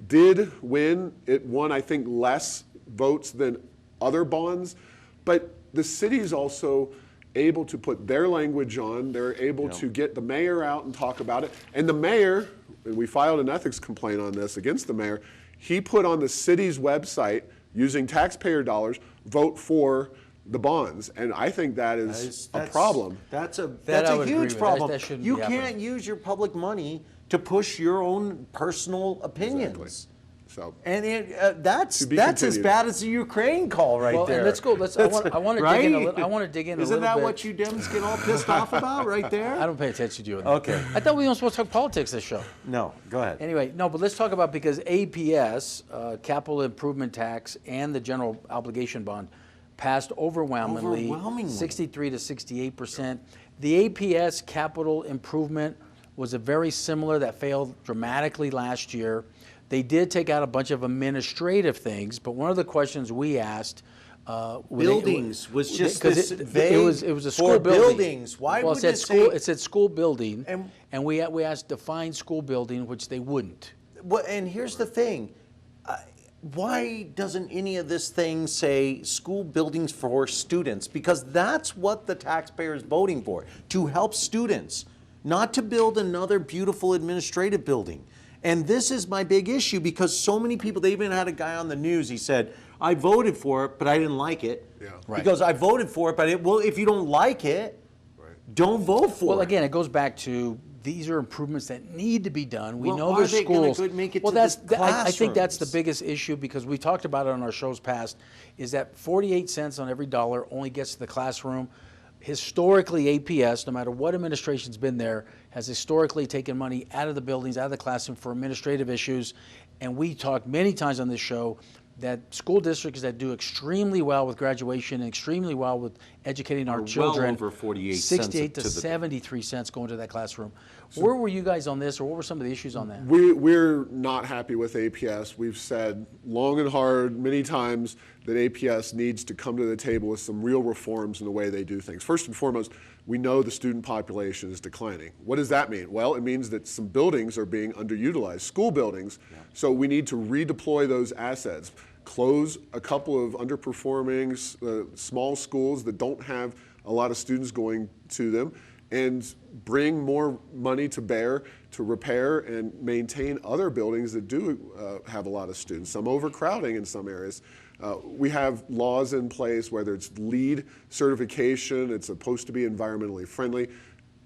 did win. It won, I think, less votes than other bonds, but the city's also able to put their language on. They're able to get the mayor out and talk about it. And the mayor, and we filed an ethics complaint on this against the mayor, he put on the city's website, using taxpayer dollars, vote for the bonds. And I think that is a problem. That's a I would agree huge with. problem. That shouldn't You be happening. can't use your public money to push your own personal opinions. Exactly. So, And that's as continued. bad as the Ukraine call right Well, there. and let's go. I want to dig in a Right? little. I want to dig in a Isn't little bit. that what you Dems get all pissed off about right there? I don't pay attention to you. Okay. I thought we weren't supposed to talk politics this show. No, go ahead. Anyway, no, but let's talk about, because APS, capital improvement tax, and the general obligation bond passed overwhelmingly, 63 to 68%. The APS capital improvement was a very similar, that failed dramatically last year. They did take out a bunch of administrative things, but one of the questions we asked Buildings was just because this it was a school for building. buildings. Why well, would it said it school? say? It said school building, And- and we asked define school building, which they wouldn't. Well, and here's the thing. Why doesn't any of this thing say school buildings for students? Because that's what the taxpayer is voting for, to help students, not to build another beautiful administrative building. And this is my big issue, because so many people, they even had a guy on the news, he said, I voted for it, but I didn't like it. Yeah. Right. He goes, I voted for it, but if you don't like it, don't vote for it. Well, again, it goes back to, these are improvements that need to be done. We Well, know are there's they gonna schools. make it well, to that's the I think that's the classrooms? biggest issue, because we talked about it on our shows past, is that 48 cents on every dollar only gets to the classroom. Historically, APS, no matter what administration's been there, has historically taken money out of the buildings, out of the classroom for administrative issues. And we talked many times on this show that school districts that do extremely well with graduation and extremely well with educating our Are well children, over 48 cents 68 to to the- 73 cents going to that classroom. Where were you guys on this, or what were some of the issues on that? We're not happy with APS. We've said long and hard many times that APS needs to come to the table with some real reforms in the way they do things. First and foremost, we know the student population is declining. What does that mean? Well, it means that some buildings are being underutilized, school buildings. So we need to redeploy those assets, close a couple of underperforming small schools that don't have a lot of students going to them, and bring more money to bear to repair and maintain other buildings that do have a lot of students, some overcrowding in some areas. We have laws in place, whether it's LEED certification, it's supposed to be environmentally friendly,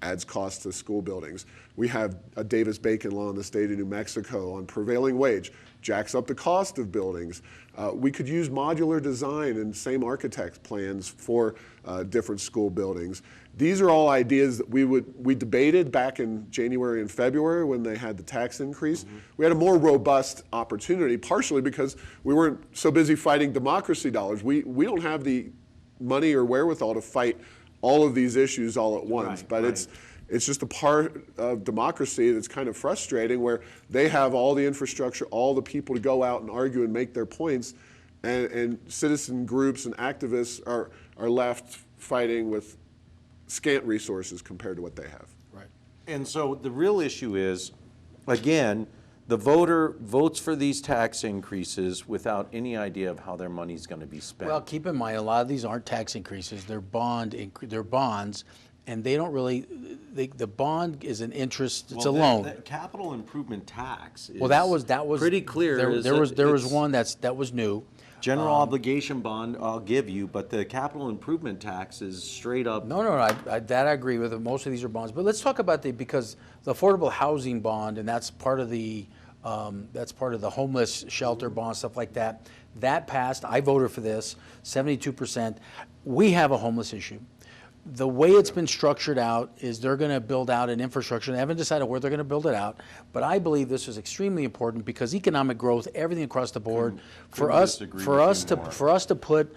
adds costs to school buildings. We have a Davis-Bacon law in the state of New Mexico on prevailing wage, jacks up the cost of buildings. We could use modular design and same architect plans for different school buildings. These are all ideas that we debated back in January and February when they had the tax increase. We had a more robust opportunity, partially because we weren't so busy fighting democracy dollars. We don't have the money or wherewithal to fight all of these issues all at once, but it's just a part of democracy that's kind of frustrating, where they have all the infrastructure, all the people to go out and argue and make their points, and citizen groups and activists are left fighting with scant resources compared to what they have. Right. And so the real issue is, again, the voter votes for these tax increases without any idea of how their money's going to be spent. Well, keep in mind, a lot of these aren't tax increases; they're bonds, and they don't really. The bond is an interest; it's a loan. The capital improvement tax is Well, that was pretty clear. There was one that was new. General obligation bond, I'll give you, but the capital improvement tax is straight up. No, that I agree with. Most of these are bonds, but let's talk about because the affordable housing bond, and that's part of the homeless shelter bond, stuff like that. That passed. I voted for this. 72%. We have a homeless issue. The way it's been structured out is they're going to build out an infrastructure. They haven't decided where they're going to build it out, but I believe this is extremely important because economic growth, everything across the board, for us to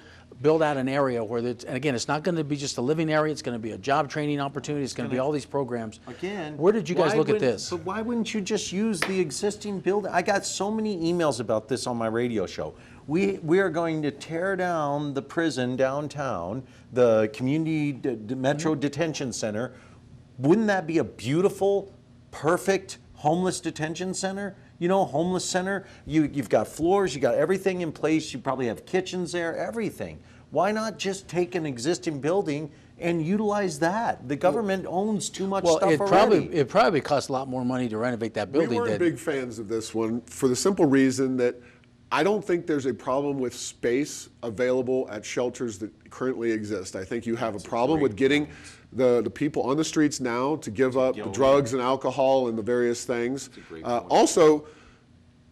build out an area where and again, it's not going to be just a living area. It's going to be a job training opportunity. It's going to be all these programs. Again, where did you guys look at this? But why wouldn't you just use the existing building? I got so many emails about this on my radio show. We are going to tear down the prison downtown, the community metro detention center. Wouldn't that be a beautiful, perfect homeless detention center? You know, homeless center, you've got floors, you got everything in place, you probably have kitchens there, everything. Why not just take an existing building and utilize that. The government owns too much Well, stuff it already. probably costs a lot more money to renovate that building. We weren't big fans of this one for the simple reason that I don't think there's a problem with space available at shelters that currently exist. I think you have a problem with getting the people on the streets now to give up the drugs and alcohol and the various things. Also,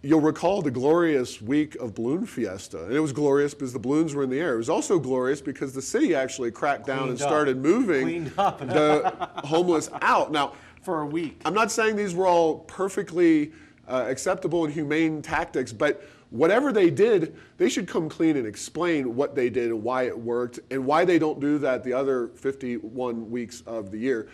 you'll recall the glorious week of Balloon Fiesta. And it was glorious because the balloons were in the air. It was also glorious because the city actually cracked down and started moving the homeless out. Now, for a week. I'm not saying these were all perfectly acceptable and humane tactics, but whatever they did, they should come clean and explain what they did and why it worked and why they don't do that the other 51 weeks of the year.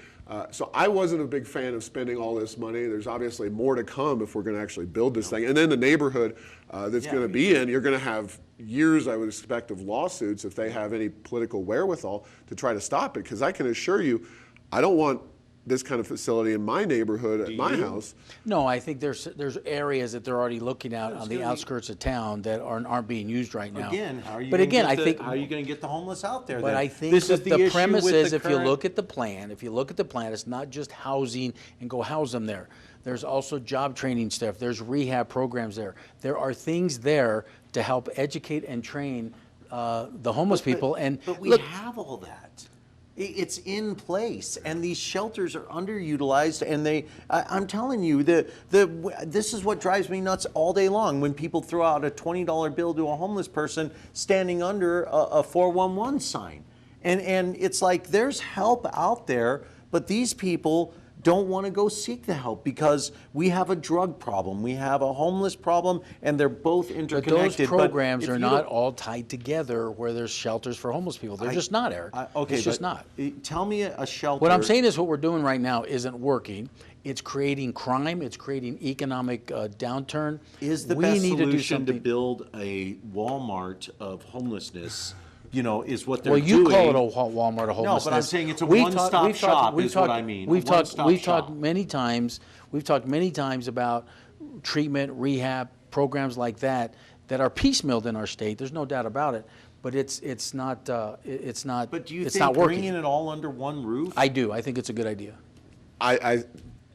So I wasn't a big fan of spending all this money. There's obviously more to come if we're going to actually build this thing. And then the neighborhood that's going to be in, you're going to have years, I would expect, of lawsuits if they have any political wherewithal to try to stop it. Because I can assure you, I don't want this kind of facility in my neighborhood at my house. No, I think there's areas that they're already looking at on the outskirts of town that aren't being used right now. Again, how are you but gonna again, get I think how are you going to get the homeless out there? But then? I think this that is the issue premise with is the if you look at the plan, it's not just housing and go house them there. There's also job training stuff. There's rehab programs there. There are things there to help educate and train the homeless people. But we have all that. It's in place, and these shelters are underutilized. And I'm telling you, this is what drives me nuts all day long when people throw out a $20 bill to a homeless person standing under a 411 sign, and it's like there's help out there, but these people don't want to go seek the help because we have a drug problem, we have a homeless problem, and they're both interconnected. But those programs are not all tied together where there's shelters for homeless people. They're just not, Eric. Okay, it's just not. Tell me a shelter. What I'm saying is what we're doing right now isn't working. It's creating crime. It's creating economic downturn. Is the best solution to build a Walmart of homelessness? You know, is what they're doing. Well, you call it a Walmart of homelessness. No, but I'm saying it's a one-stop shop is what I mean. We've talked many times about treatment, rehab, programs like that are piecemealed in our state. There's no doubt about it. But it's not But do you it's think not working. bringing it all under one roof? I do. I think it's a good idea. I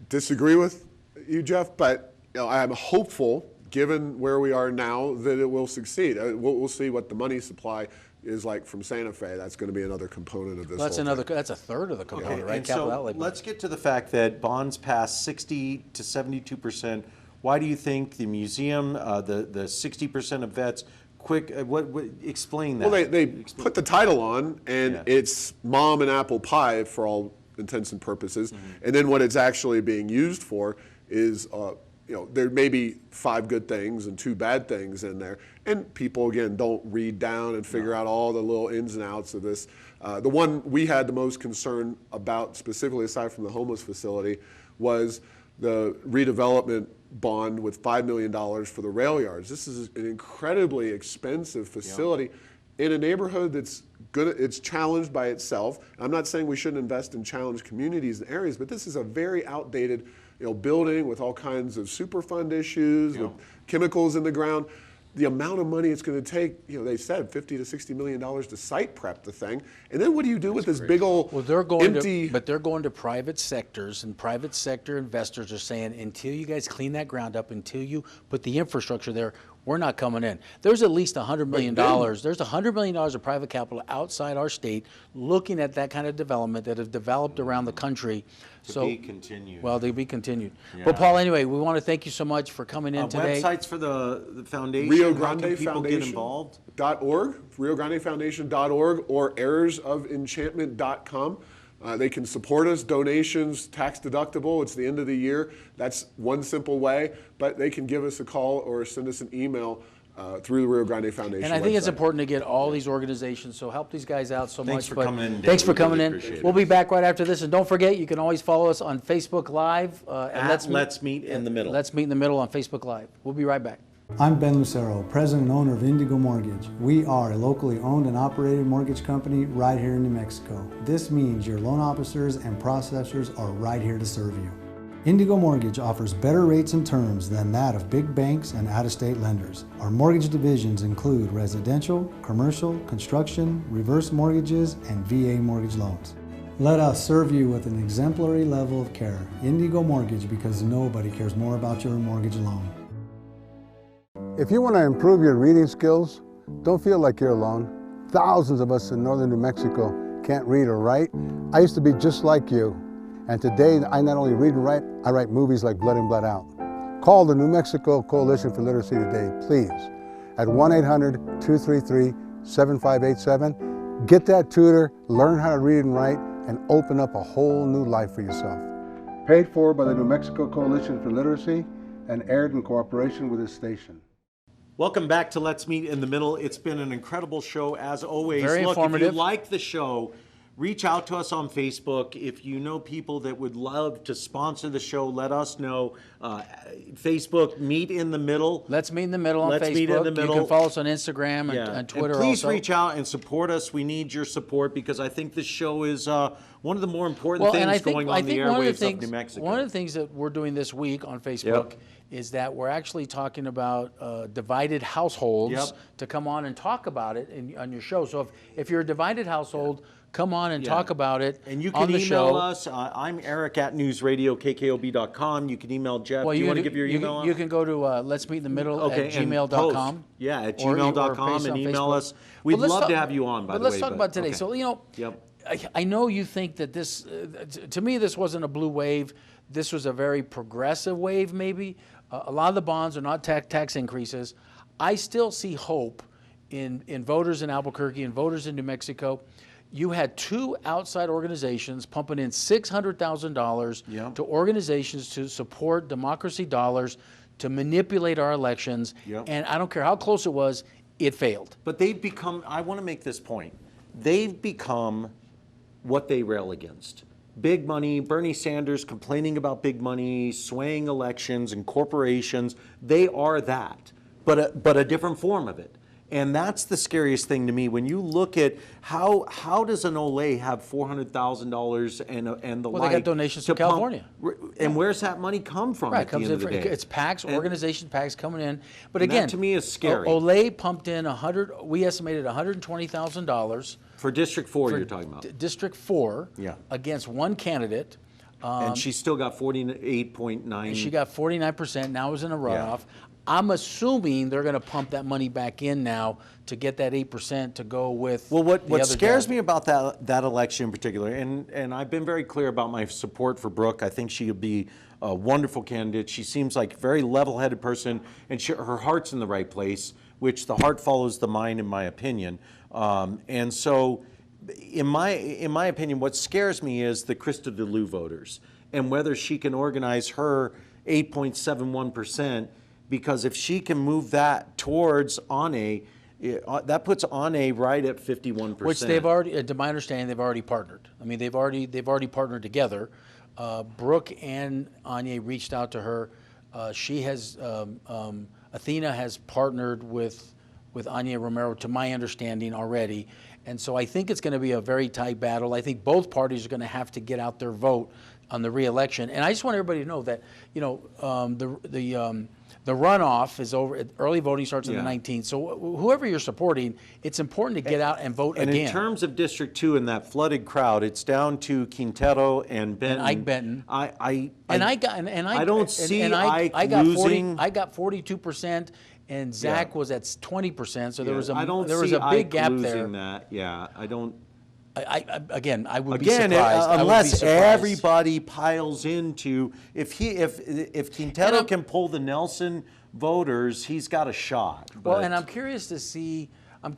disagree with you, Jeff, but I'm hopeful, given where we are now, that it will succeed. We'll see what the money supply is like from Santa Fe. That's going to be another component of this. Well, that's a third of the component, right? And Capital so outlay. let's get to the fact that bonds pass 60 to 72%. Why do you think the museum, the 60% of vets, explain that? Well, they put the title on, and it's Mom and Apple Pie for all intents and purposes. And then what it's actually being used for is there may be 5 good things and 2 bad things in there. And people, again, don't read down and figure out all the little ins and outs of this. The one we had the most concern about, specifically aside from the homeless facility, was the redevelopment bond with $5 million for the rail yards. This is an incredibly expensive facility in a neighborhood that's it's challenged by itself. I'm not saying we shouldn't invest in challenged communities and areas, but this is a very outdated building with all kinds of Superfund issues, with chemicals in the ground. The amount of money it's going to take, they said $50 to $60 million to site prep the thing. And then what do you do with this big old empty... But they're going to private sectors, and private sector investors are saying, until you guys clean that ground up, until you put the infrastructure there, we're not coming in. There's at least $100 million. There's $100 million of private capital outside our state looking at that kind of development that have developed around the country. To be continued. Well, to be continued. Yeah. But Paul, anyway, we want to thank you so much for coming in today. Websites for the foundation. Rio Grande How can people Foundation. Get involved? .org, RioGrandeFoundation.org, or heirsofenchantment.com. They can support us, donations, tax deductible. It's the end of the year. That's one simple way, but they can give us a call or send us an email through the Rio Grande Foundation And I think website. it's important to get all these organizations, so help these guys out so Thanks much. for coming in, Thanks Dave. for We coming really in. appreciate We'll it. be back right after this, and don't forget, you can always follow us on Facebook Live. Let's Meet in the Middle. Let's Meet in the Middle on Facebook Live. We'll be right back. I'm Ben Lucero, president and owner of Indigo Mortgage. We are a locally owned and operated mortgage company right here in New Mexico. This means your loan officers and processors are right here to serve you. Indigo Mortgage offers better rates and terms than that of big banks and out-of-state lenders. Our mortgage divisions include residential, commercial, construction, reverse mortgages, and VA mortgage loans. Let us serve you with an exemplary level of care. Indigo Mortgage, because nobody cares more about your mortgage loan. If you want to improve your reading skills, don't feel like you're alone. Thousands of us in northern New Mexico can't read or write. I used to be just like you. And today, I not only read and write, I write movies like Blood In, Blood Out. Call the New Mexico Coalition for Literacy today, please, at 1-800-233-7587. Get that tutor, learn how to read and write, and open up a whole new life for yourself. Paid for by the New Mexico Coalition for Literacy and aired in cooperation with this station. Welcome back to Let's Meet in the Middle. It's been an incredible show, as always. Very informative. If you like the show, reach out to us on Facebook. If you know people that would love to sponsor the show, let us know. Facebook, Meet in the Middle. Let's Meet in the Middle on Let's Facebook. Meet in the Middle. You can follow us on Instagram and Twitter and please also. reach out and support us. We need your support because I think this show is one of the more important things going on the airwaves of New Mexico. One of the things that we're doing this week on Facebook is that we're actually talking about divided households to come on and talk about it on your show. So if you're a divided household, come on and talk about it and you on can the email show. us. I'm Eric at newsradiokkob.com. You can email Jeff. Do you want to give your email? You can go to let's meet in the middle at gmail.com. Yeah, at gmail.com and email us. We'd love to have you on, by the way. But let's talk about today. So, I know you think that this, to me, this wasn't a blue wave. This was a very progressive wave, maybe. A lot of the bonds are not tax increases. I still see hope in voters in Albuquerque and voters in New Mexico. You had two outside organizations pumping in $600,000 to organizations to support democracy dollars to manipulate our elections. And I don't care how close it was, it failed. But they've become, I want to make this point, they've become what they rail against. Big money, Bernie Sanders complaining about big money, swaying elections and corporations. They are that, but a different form of it. And that's the scariest thing to me when you look at how does an Olay have $400,000 and the well, like. They got donations from California. And where's that money come from at the end of the day? It's PACs, organization PACs coming in. But and again, that to me is scary. Olay pumped in we estimated $120,000. For District 4 you're talking about. District 4 against one candidate. And she still got 48.9. She got 49%, now is in a runoff. I'm assuming they're going to pump that money back in now to get that 8% to go with. Well, what scares me about that election in particular, and I've been very clear about my support for Brooke. I think she would be a wonderful candidate. She seems like a very level-headed person, and her heart's in the right place, which the heart follows the mind, in my opinion. And so, in my opinion, what scares me is the Krista DeLue voters and whether she can organize her 8.71%. Because if she can move that towards Ane, that puts Ane right at 51%. Which they've already, to my understanding, they've already partnered. I mean, they've already partnered together. Brooke and Ane reached out to her. She has, Athena has partnered with Ane Romero, to my understanding, already. And so I think it's going to be a very tight battle. I think both parties are going to have to get out their vote on the re-election. And I just want everybody to know that, the runoff is over. Early voting starts on the 19th. So whoever you're supporting, it's important to get out and vote again. And in terms of District 2 and that flooded crowd, it's down to Quintero and Benton. And Ike Benton. I don't see Ike losing. I got 42%. And Zach was at 20%, so there was a big gap there. That. Yeah, I don't. I would be surprised. Unless everybody piles into, if Quintero can pull the Nelson voters, he's got a shot. Well, and I'm curious to see how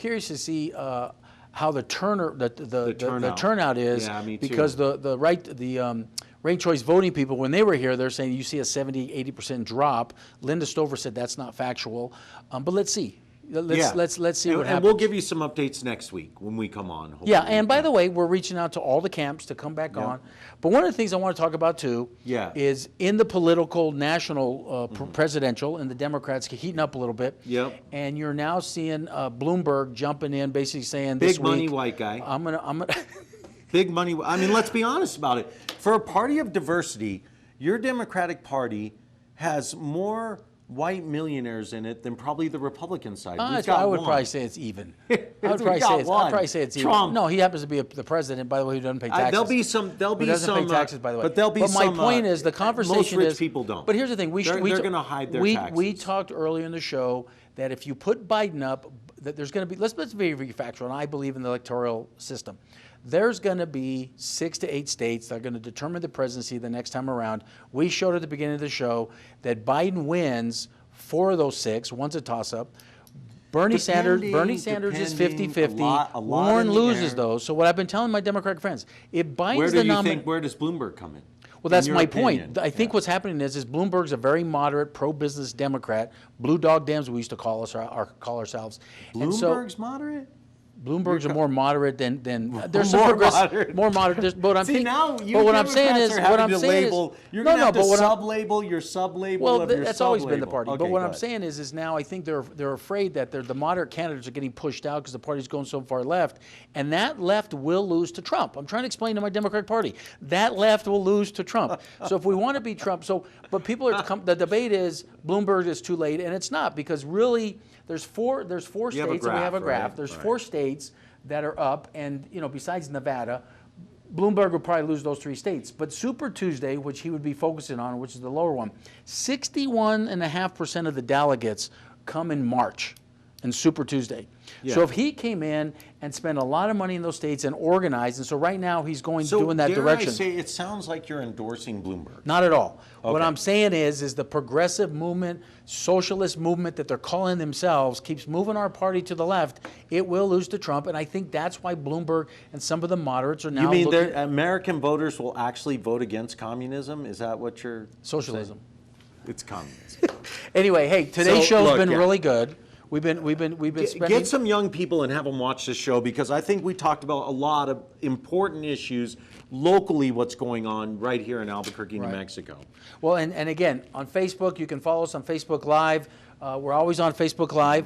the turnout is. Yeah, me too. Because the ranked choice voting people, when they were here, they're saying you see a 70-80% drop. Linda Stover said that's not factual, but let's see. Let's see what happens. And we'll give you some updates next week when we come on. Hopefully. Yeah, and by the way, we're reaching out to all the camps to come back on. But one of the things I want to talk about too is in the political national presidential, and the Democrats heating up a little bit. And you're now seeing Bloomberg jumping in, basically saying this big money white guy. I'm gonna big money. I mean, let's be honest about it. For a party of diversity, your Democratic Party has more white millionaires in it than probably the Republican side. We've got I would one. probably say it's even. I would We've probably got say it's, one. I'd probably say it's even. Trump. No, he happens to be the president, by the way, who doesn't pay taxes. There'll be some. Who doesn't pay taxes, by the way. But there'll be but some. my point is, the conversation most rich is. people don't. But here's the thing: they're going to hide their taxes. We talked earlier in the show that if you put Biden up, that there's going to be. Let's be very factual, and I believe in the electoral system. There's going to be 6 to 8 states that are going to determine the presidency the next time around. We showed at the beginning of the show that Biden wins 4 of those 6. One's a toss-up. Bernie Sanders is 50-50. Warren loses those. So what I've been telling my Democratic friends, if Biden's the nominee, where does Bloomberg come in? Well, that's my point. I think what's happening is Bloomberg's a very moderate, pro-business Democrat. Blue dog Dems, we used to call ourselves. Bloomberg's moderate? Bloomberg's are more moderate than there's some progressive, more moderate. But I'm See, now you but what I'm saying Democrats is, are having what I'm to saying label, is, you're no, going to no, have to but what I'm, sub-label your sub-label well, of your that's sub-label. always been the party. Okay, but what go I'm ahead. saying is now I think they're afraid that the moderate candidates are getting pushed out because the party's going so far left, and that left will lose to Trump. I'm trying to explain to my Democratic Party that left will lose to Trump. So if we want to beat Trump, but people are the debate is Bloomberg is too late, and it's not, because really there's four states, and we have a graph. Right? There's 4 states that are up, and besides Nevada, Bloomberg would probably lose those 3 states. But Super Tuesday, which he would be focusing on, which is the lower one, 61.5% of the delegates come in March in Super Tuesday. Yeah. So if he came in and spent a lot of money in those states and organized, and so right now he's doing that direction. So it sounds like you're endorsing Bloomberg. Not at all. Okay. What I'm saying is the progressive movement, socialist movement that they're calling themselves, keeps moving our party to the left. It will lose to Trump, and I think that's why Bloomberg and some of the moderates are now. You mean American voters will actually vote against communism? Is that what you're socialism? Saying? It's communism. Anyway, hey, today's show's been really good. We've been spending. Get some young people and have them watch this show, because I think we talked about a lot of important issues locally, what's going on right here in Albuquerque, New Mexico. Well, and again, on Facebook, you can follow us on Facebook Live. We're always on Facebook Live.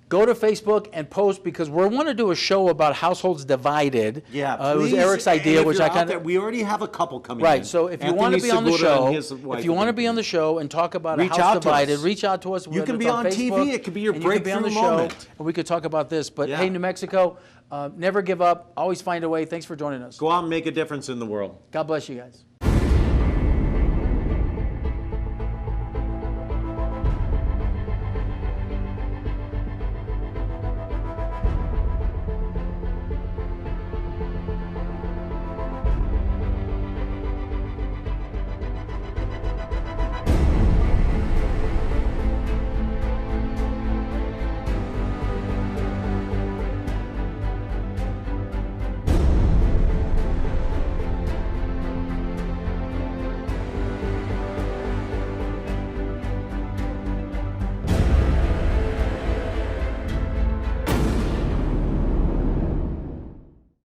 Go to Facebook and post, because we want to do a show about households divided. Yeah, it was Eric's idea, which I kind of. We already have a couple coming in. Right. So if you want to be on the show, and talk about a house divided, reach out to us. You can be on TV. It could be your breakthrough moment. And we could talk about this. But hey, New Mexico, never give up. Always find a way. Thanks for joining us. Go out and make a difference in the world. God bless you guys.